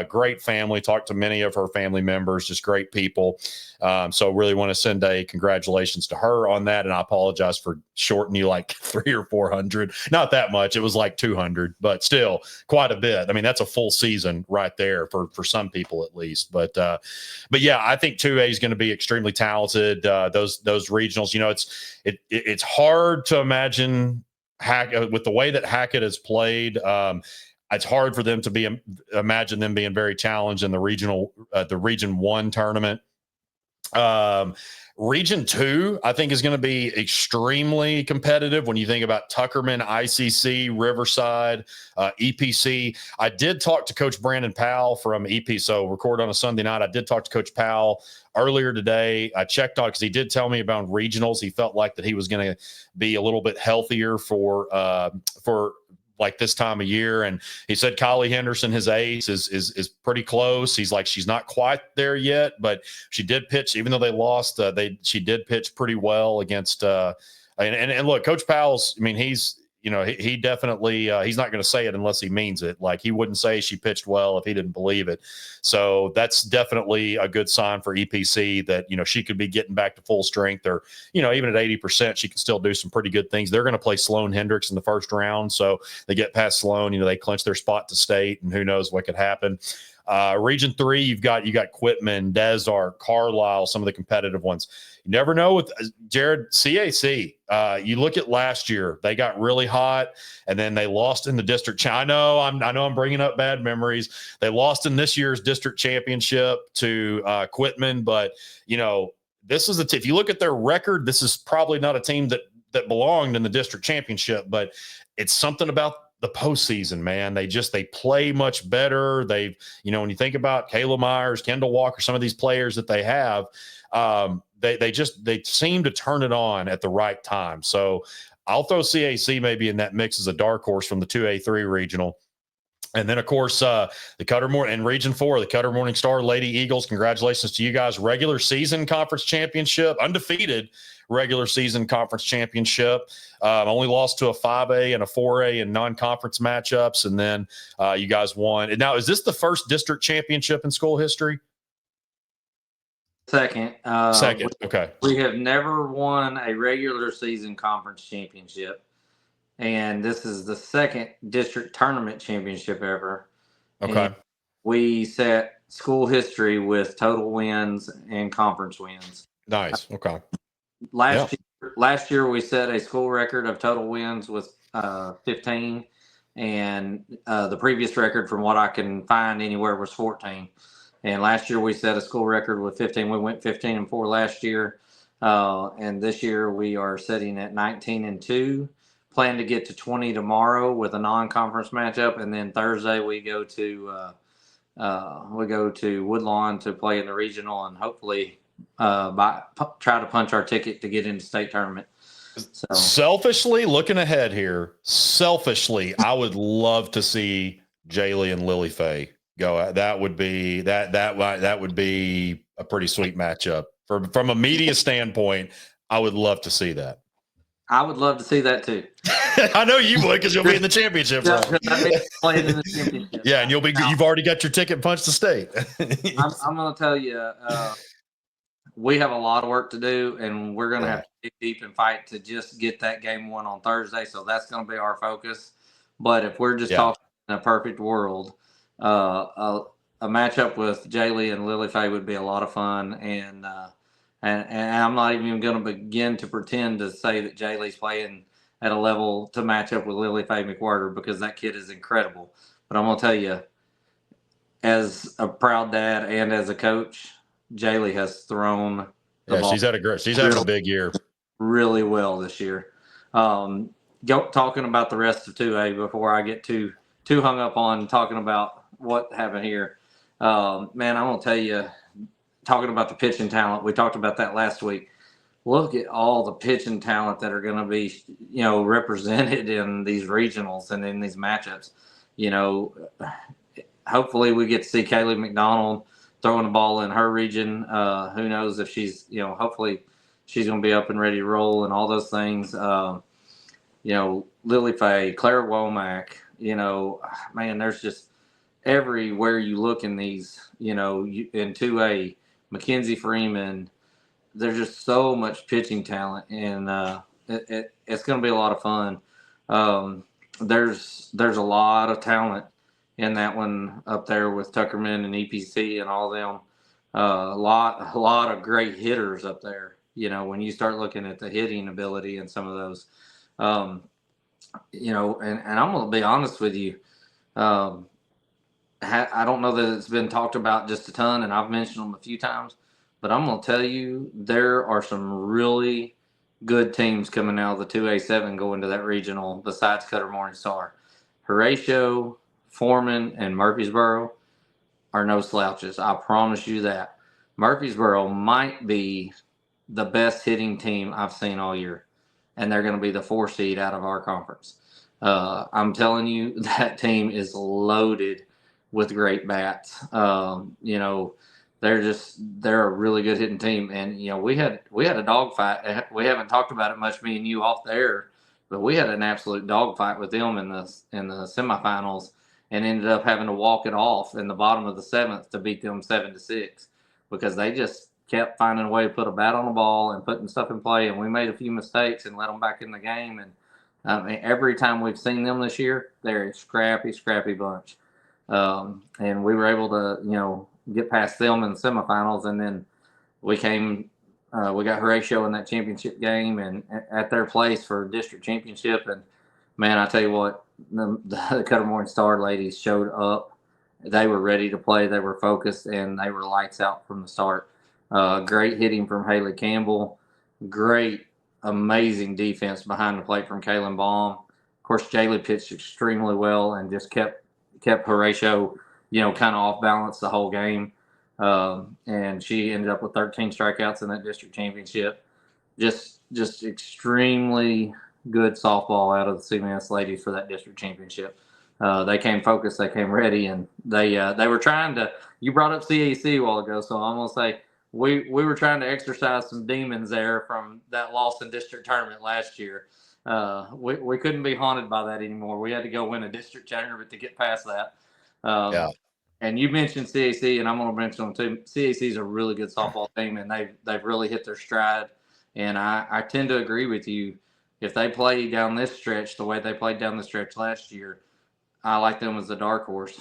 Great family, talked to many of her family members, just great people. So really want to send a congratulations to her on that. And I apologize for shorting you like 300 or 400. Not that much. It was like 200, but still quite a bit. I mean, that's a full season right there for some people at least. But yeah, I think 2A is going to be extremely talented. Those regionals, it's hard to imagine with the way that Hackett has played. It's hard for them to imagine them being very challenged in the Region 1 tournament. Region 2, I think, is going to be extremely competitive when you think about Tuckerman, ICC, Riverside, EPC. I did talk to Coach Brandon Powell from EP, so record on a Sunday night. I did talk to Coach Powell earlier today. I checked on because he did tell me about regionals. He felt like that he was going to be a little bit healthier for like this time of year. And he said Kylie Henderson, his ace, is pretty close. He's like, she's not quite there yet, but she did pitch, even though they lost, she did pitch pretty well against, and look, Coach Powell's, I mean, he definitely, he's not going to say it unless he means it. Like he wouldn't say she pitched well if he didn't believe it. So that's definitely a good sign for EPC that, she could be getting back to full strength, or, even at 80%, she can still do some pretty good things. They're going to play Sloan Hendricks in the first round. So they get past Sloan, they clinch their spot to state, and who knows what could happen. Region 3, you've got Quitman, Desart, Carlisle, some of the competitive ones. You never know with Jared. CAC, you look at last year, they got really hot, and then they lost in the district. I know I'm bringing up bad memories. They lost in this year's district championship to Quitman, but this is if you look at their record, this is probably not a team that belonged in the district championship, but it's something about the postseason, man. They play much better. They've, when you think about Kayla Myers, Kendall Walker, some of these players that they have, they seem to turn it on at the right time. So I'll throw CAC maybe in that mix as a dark horse from the 2A3 regional. And then, of course, the Cutter Morning in Region 4, the Cutter Morning Star Lady Eagles. Congratulations to you guys. Regular season conference championship, undefeated regular season conference championship. Only lost to a 5A and a 4A in non-conference matchups. And then you guys won. And now, is this the first district championship in school history? Second. Second. Okay. We have never won a regular season conference championship. And this is the second district tournament championship ever. Okay. And we set school history with total wins and conference wins. Nice. Okay. Last year we set a school record of total wins with 15, and the previous record, from what I can find anywhere, was 14. And last year we set a school record with 15. We went 15-4 last year, and this year we are sitting at 19-2. Plan to get to 20 tomorrow with a non-conference matchup, and then Thursday we go to Woodlawn to play in the regional, and hopefully try to punch our ticket to get into state tournament. So, selfishly, looking ahead here, I would love to see Jaylee and Lily Faye go. That would be that would be a pretty sweet matchup from a media standpoint. I would love to see that. I would love to see that too. I know you would, because you'll be in the championship. Playing in the championship. Yeah, and you've already got your ticket punched to state. I'm going to tell you, we have a lot of work to do, and we're going to have to dig deep and fight to just get that game won on Thursday. So that's going to be our focus. But if we're just talking in a perfect world, a matchup with Jaylee and Lily Faye would be a lot of fun. And I'm not even going to begin to pretend to say that Jaylee's playing at a level to match up with Lily Faye McWhirter, because that kid is incredible. But I'm going to tell you, as a proud dad and as a coach, Jaylee has thrown the ball. She's had a big year. Really well this year. Talking about the rest of 2A before I get too hung up on talking about what happened here. Man, I'm going to tell you, talking about the pitching talent, we talked about that last week. Look at all the pitching talent that are going to be, represented in these regionals and in these matchups. Hopefully we get to see Kaylee McDonald throwing the ball in her region. Who knows if she's, hopefully she's going to be up and ready to roll and all those things. Lily Faye, Claire Womack, man, there's just everywhere you look in these, in 2A, Mackenzie Freeman. There's just so much pitching talent, and it's going to be a lot of fun. There's a lot of talent in that one up there with Tuckerman and EPC and all them. A lot of great hitters up there. When you start looking at the hitting ability and some of those, and I'm going to be honest with you. I don't know that it's been talked about just a ton, and I've mentioned them a few times. But I'm going to tell you, there are some really good teams coming out of the 2A7 going to that regional besides Cutter Morning Star. Horatio, Foreman, and Murfreesboro are no slouches. I promise you that. Murfreesboro might be the best hitting team I've seen all year, and they're going to be the 4 seed out of our conference. I'm telling you, that team is loaded with great bats. They're a really good hitting team, and we had a dogfight. We haven't talked about it much, me and you, off there, but we had an absolute dogfight with them in the semifinals, and ended up having to walk it off in the bottom of the 7th to beat them 7-6, because they just kept finding a way to put a bat on the ball and putting stuff in play, and we made a few mistakes and let them back in the game. And every time we've seen them this year, they're a scrappy bunch, and we were able to get past them in the semifinals, and then we got Horatio in that championship game and at their place for district championship. And man, I tell you what, the Cutter Morning Star ladies showed up. They were ready to play. They were focused, and they were lights out from the start. Great hitting from Haley Campbell. Great, amazing defense behind the plate from Kaylin Baum. Of course, Jaylee pitched extremely well and just kept Horatio kind of off balance the whole game. And she ended up with 13 strikeouts in that district championship. Just extremely good softball out of the CMS ladies for that district championship. They came focused, they came ready, and they were trying to. You brought up CAC a while ago, so I'm gonna say we were trying to exercise some demons there from that loss in district tournament last year. We couldn't be haunted by that anymore. We had to go win a district tournament to get past that. Yeah. And you mentioned CAC, and I'm going to mention them too. CAC is a really good softball team, and they've really hit their stride. And I tend to agree with you. If they play down this stretch the way they played down the stretch last year, I like them as a dark horse.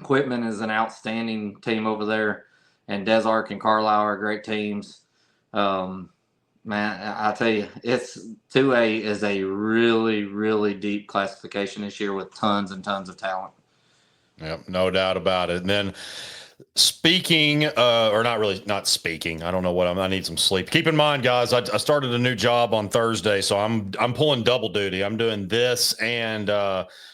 Quitman is an outstanding team over there, and Des Arc and Carlisle are great teams. Man, I tell you, it's 2A is a really, really deep classification this year with tons and tons of talent. Yep, no doubt about it. And then speaking, or not speaking. I don't know what I need some sleep. Keep in mind, guys, I started a new job on Thursday, so I'm pulling double duty. I'm doing this and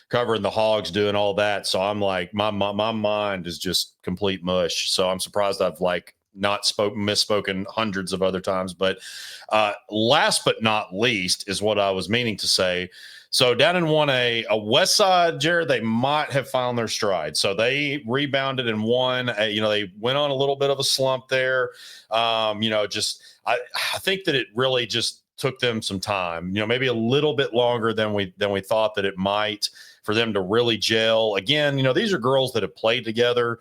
covering the Hogs, doing all that. So I'm like, my mind is just complete mush. So I'm surprised I've misspoken hundreds of other times. But last but not least is what I was meaning to say. So down in 1A, a West Side, Jared, they might have found their stride. So they rebounded and won. They went on a little bit of a slump there. I think that it really just took them some time. Maybe a little bit longer than we thought that it might for them to really gel. Again, these are girls that have played together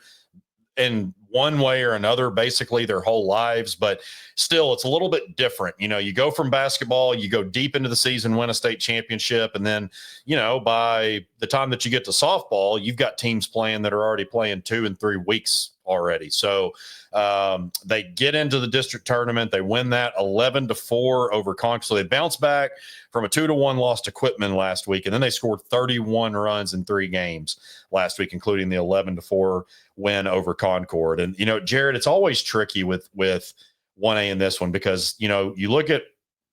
in one way or another basically their whole lives, but still it's a little bit different. You go from basketball, you go deep into the season, win a state championship, and then by the time that you get to softball, you've got teams playing that are already playing 2 and 3 weeks already. So they get into the district tournament, they win that 11-4 over Concord. So they bounce back from a 2-1 loss to Quitman last week, and then they scored 31 runs in 3 games last week, including the 11-4 win over Concord. And Jared, it's always tricky with 1A in this one because you look at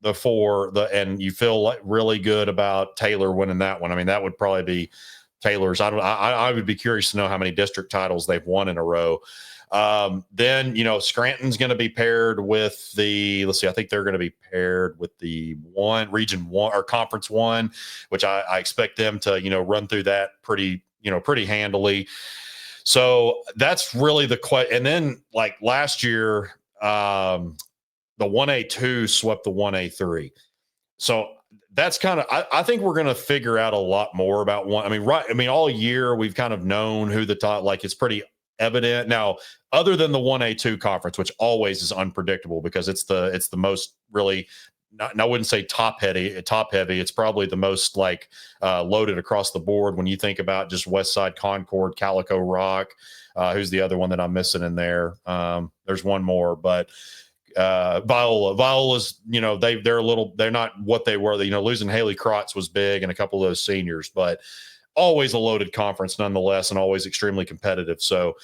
the 4 and you feel really good about Taylor winning that one. I mean, that would probably be Taylor's. I would be curious to know how many district titles they've won in a row. Then Scranton's going to be paired with I think they're going to be paired with the region 1 or conference 1, which I expect them to run through that pretty handily. So that's really the question. And then like last year, the 1A2 swept the 1A3. So that's kind of, I think we're going to figure out a lot more about all year we've kind of known who the top, like it's pretty evident. Now, other than the 1A2 conference, which always is unpredictable because it's the most really, I wouldn't say top heavy. It's probably the most loaded across the board when you think about just West Side, Concord, Calico Rock. Who's the other one that I'm missing in there? There's one more, but Viola's, they're not what they were. Losing Haley Krotz was big and a couple of those seniors, but always a loaded conference nonetheless and always extremely competitive. So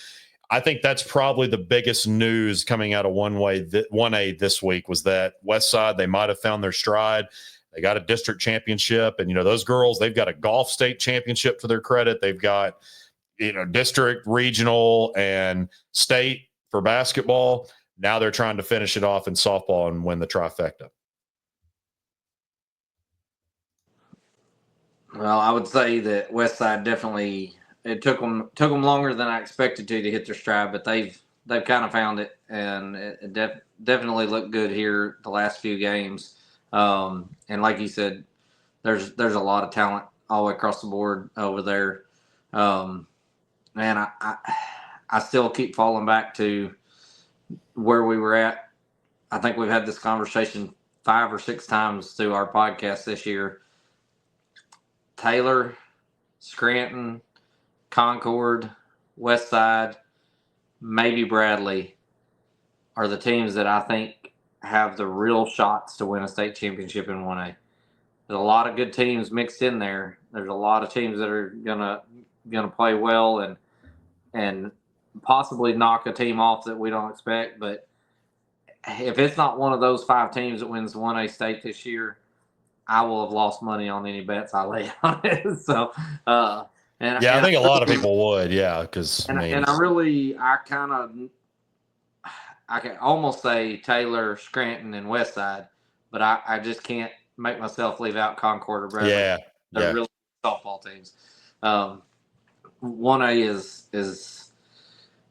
I think that's probably the biggest news coming out of 1A this week was that West Side, they might have found their stride. They got a district championship, and those girls, they've got a golf state championship to their credit. They've got district, regional, and state for basketball. Now they're trying to finish it off in softball and win the trifecta. Well, I would say that West Side definitely. It took them longer than I expected to hit their stride, but they've kind of found it, and it definitely looked good here the last few games. And like you said, there's a lot of talent all the way across the board over there. Man, I still keep falling back to where we were at. I think we've had this conversation 5 or 6 times through our podcast this year. Taylor, Scranton, Concord, West Side, maybe Bradley are the teams that I think have the real shots to win a state championship in 1A. There's a lot of good teams mixed in there. There's a lot of teams that are gonna play well and possibly knock a team off that we don't expect. But if it's not one of those 5 teams that wins 1A state this year, I will have lost money on any bets I lay on it. So. I think a lot of people would, because I can almost say Taylor, Scranton, and West Side, but I just can't make myself leave out Concord or Bradley. Yeah, They're really softball teams. 1A is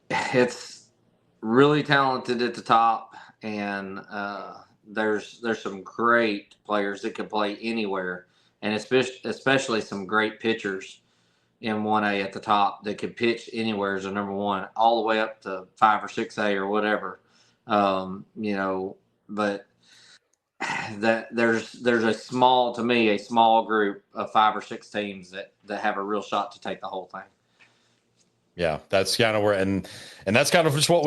it's really talented at the top, and there's some great players that can play anywhere, and especially some great pitchers in 1A at the top that could pitch anywhere as a number one, all the way up to 5 or 6A or whatever. But that there's a small group of 5 or 6 teams that have a real shot to take the whole thing. Yeah, that's kind of where, and that's kind of just what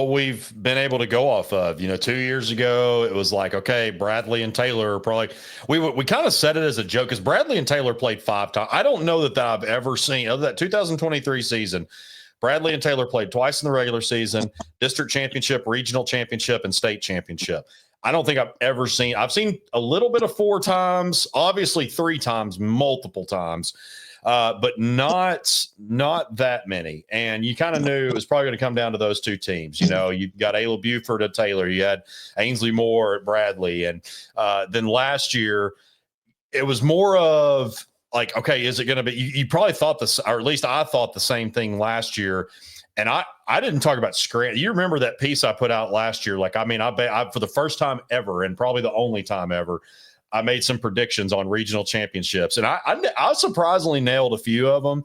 we've been able to go off of. 2 years ago, it was like, okay, Bradley and Taylor are probably, we kind of said it as a joke because Bradley and Taylor played 5 times. I don't know that I've ever seen, other than that 2023 season, Bradley and Taylor played twice in the regular season, district championship, regional championship, and state championship. I don't think I've seen a little bit of 4 times, obviously 3 times, multiple times. But not that many. And you kind of knew it was probably going to come down to those 2 teams. You got Ayla Buford at Taylor. You had Ainsley Moore at Bradley. And then last year, it was more of like, okay, is it going to be – you probably thought this – or at least I thought the same thing last year. And I didn't talk about Scranton. You remember that piece I put out last year? Like, I mean, I for the first time ever and probably the only time ever – I made some predictions on regional championships, and I surprisingly nailed a few of them.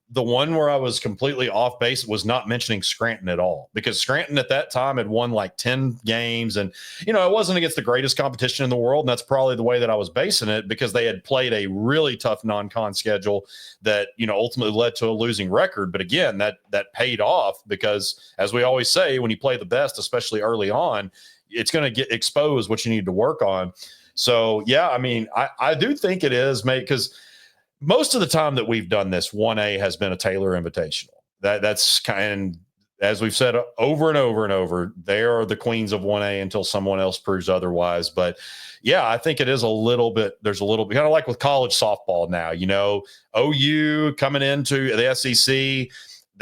The one where I was completely off base was not mentioning Scranton at all, because Scranton at that time had won like 10 games, and it wasn't against the greatest competition in the world, and that's probably the way that I was basing it, because they had played a really tough non-con schedule that ultimately led to a losing record. But again, that paid off, because as we always say, when you play the best, especially early on, it's going to get exposed what you need to work on. So, yeah, I mean, I do think it is, mate, because most of the time that we've done this, 1A has been a Taylor Invitational. That's kind of, as we've said over and over and over, they are the queens of 1A until someone else proves otherwise. But, yeah, I think it is there's a little bit, kind of like with college softball now, OU coming into the SEC,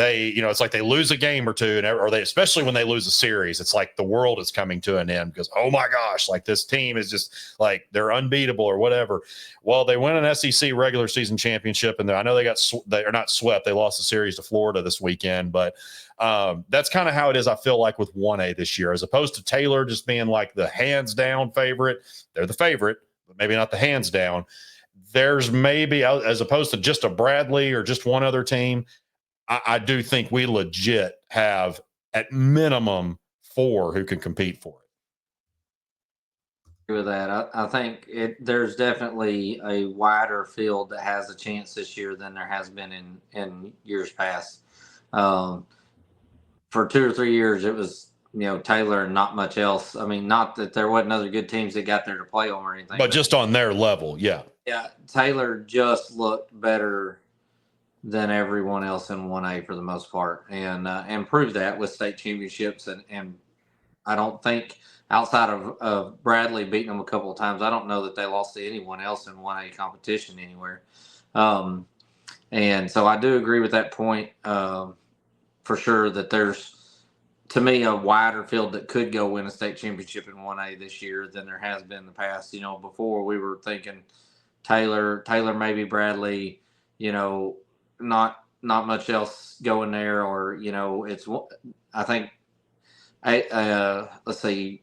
it's like they lose a game or two, especially when they lose a series, it's like the world is coming to an end because, oh my gosh, like this team is just like they're unbeatable or whatever. Well, they win an SEC regular season championship, and I know they are not swept. They lost the series to Florida this weekend, but that's kind of how it is. I feel like with 1A this year, as opposed to Taylor just being like the hands down favorite. They're the favorite, but maybe not the hands down. There's maybe, as opposed to just a Bradley or just one other team, I do think we legit have at minimum 4 who can compete for it. With that, I think there's definitely a wider field that has a chance this year than there has been in years past. For 2 or 3 years, it was Taylor and not much else. I mean, not that there wasn't other good teams that got there to play them or anything, but just on their level, yeah. Taylor just looked better than everyone else in 1A for the most part, and proved that with state championships. And I don't think, outside of Bradley beating them a couple of times, I don't know that they lost to anyone else in 1A competition anywhere. And so I do agree with that point for sure, that there's, to me, a wider field that could go win a state championship in 1A this year than there has been in the past. Before we were thinking Taylor, maybe Bradley, not much else going there, or it's, I think, let's see,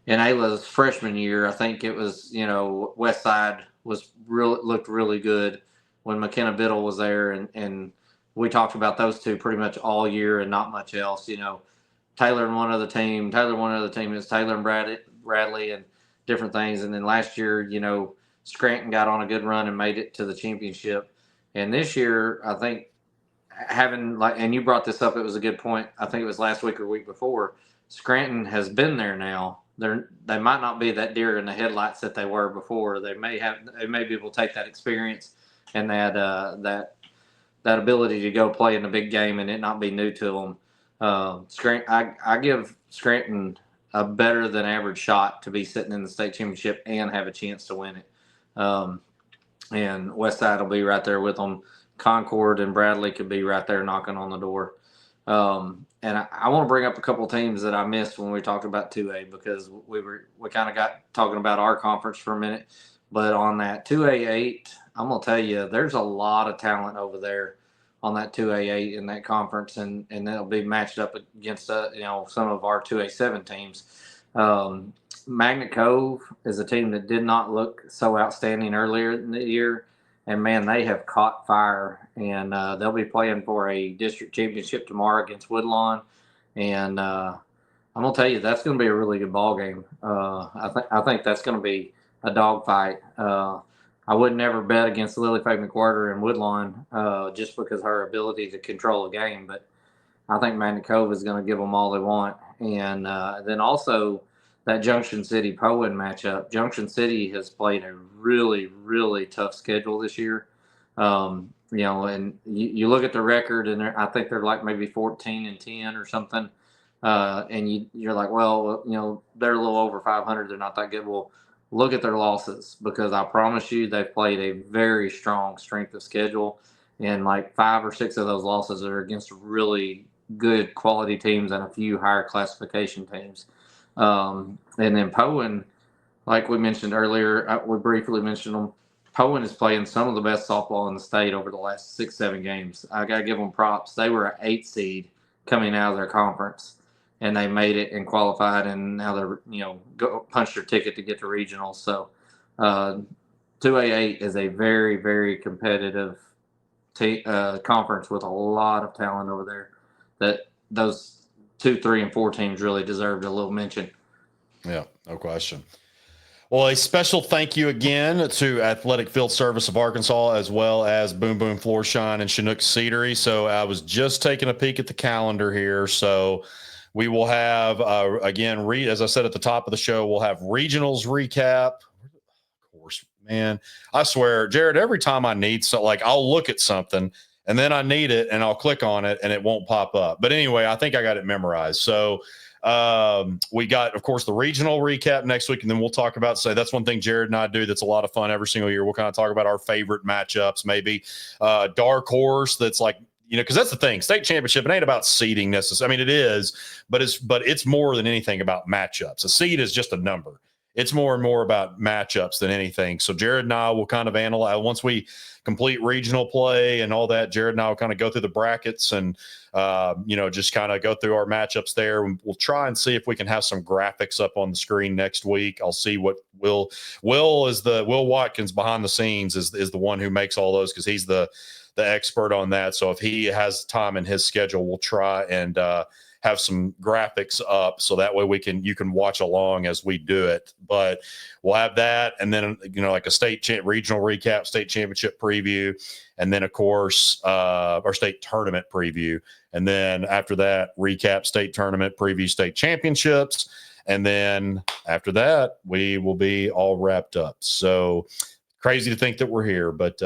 in Ayla's freshman year, I think it was West Side looked really good when McKenna Biddle was there, and we talked about those 2 pretty much all year and not much else. Taylor and one other team. It's Taylor and Bradley and different things. And then last year, Scranton got on a good run and made it to the championship. And this year, I think and you brought this up, it was a good point. I think it was last week or week before. Scranton has been there now. They might not be that deer in the headlights that they were before. They may be able to take that experience and that ability to go play in a big game and it not be new to them. I give Scranton a better than average shot to be sitting in the state championship and have a chance to win it. And Westside will be right there with them. Concord and Bradley could be right there knocking on the door. And I want to bring up a couple of teams that I missed when we talked about 2A, because we kind of got talking about our conference for a minute. But on that 2A8, I'm gonna tell you, there's a lot of talent over there on that 2A8 in that conference, and they'll be matched up against some of our 2A7 teams. Magnet Cove is a team that did not look so outstanding earlier in the year, and man, they have caught fire, and they'll be playing for a district championship tomorrow against Woodlawn, and I'm gonna tell you, that's gonna be a really good ball game. I think that's gonna be a dogfight. I would never bet against Lily Faye McWhirter and Woodlawn just because her ability to control a game, but I think Magnet Cove is going to give them all they want. And then also that Junction City Poen matchup. Junction City has played a really, really tough schedule this year. And you look at the record, and I think they're like maybe 14-10 or something. And you're like, well, they're a little over 500. They're not that good. Well, look at their losses, because I promise you they've played a very strong strength of schedule, and like 5 or 6 of those losses are against really good quality teams and a few higher classification teams. And then Poen, like we mentioned earlier, we briefly mentioned them. Poen is playing some of the best softball in the state over the last 6-7 games. I got to give them props. They were an 8 seed coming out of their conference, and they made it and qualified, and now they're, go punch their ticket to get to regionals. So 2A8 is a very, very competitive conference with a lot of talent over there that those 2, 3, and 4 teams really deserved a little mention. Yeah, no question. Well, a special thank you again to Athletic Field Service of Arkansas, as well as Boom Boom Floor Shine and Chinook Seedery. So I was just taking a peek at the calendar here. So we will have, again, as I said at the top of the show, we'll have regionals recap. Of course, man, I swear, Jared, every time I need I'll look at something and then I need it and I'll click on it and it won't pop up. But anyway, I think I got it memorized. So we got, of course, the regional recap next week, and then we'll talk about, that's one thing Jared and I do that's a lot of fun every single year. We'll kind of talk about our favorite matchups, maybe dark horse that's like, because that's the thing. State championship, it ain't about seeding necessarily. I mean, it is, but it's more than anything about matchups. A seed is just a number. It's more and more about matchups than anything. So Jared and I will kind of analyze once we complete regional play and all that. Jared and I will kind of go through the brackets and just kind of go through our matchups there. We'll try and see if we can have some graphics up on the screen next week. I'll see what Will Watkins behind the scenes is the one who makes all those, because he's the expert on that. So if he has time in his schedule, we'll try and have some graphics up so that way you can watch along as we do it. But we'll have that, and then like a regional recap, state championship preview, and then of course our state tournament preview, and then after that recap state tournament preview, state championships, and then after that we will be all wrapped up. So crazy to think that we're here, but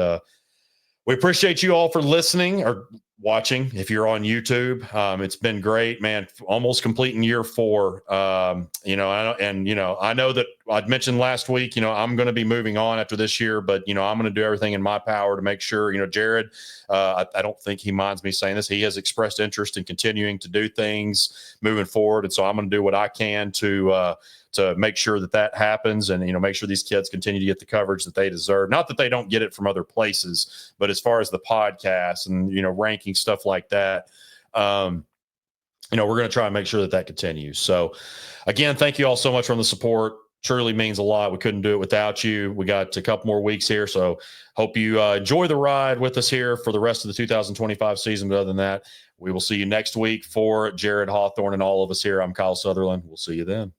we appreciate you all for listening or watching if you're on YouTube. It's been great, man. Almost completing year 4. I know that I'd mentioned last week, I'm going to be moving on after this year, but, I'm going to do everything in my power to make sure, Jared, I don't think he minds me saying this. He has expressed interest in continuing to do things moving forward. And so I'm going to do what I can to make sure that happens, and, make sure these kids continue to get the coverage that they deserve. Not that they don't get it from other places, but as far as the podcast and, ranking stuff like that, we're going to try and make sure that continues. So again, thank you all so much for the support. Truly means a lot. We couldn't do it without you. We got a couple more weeks here, so hope you enjoy the ride with us here for the rest of the 2025 season. But other than that, we will see you next week. For Jared Hawthorne and all of us here, I'm Kyle Sutherland. We'll see you then.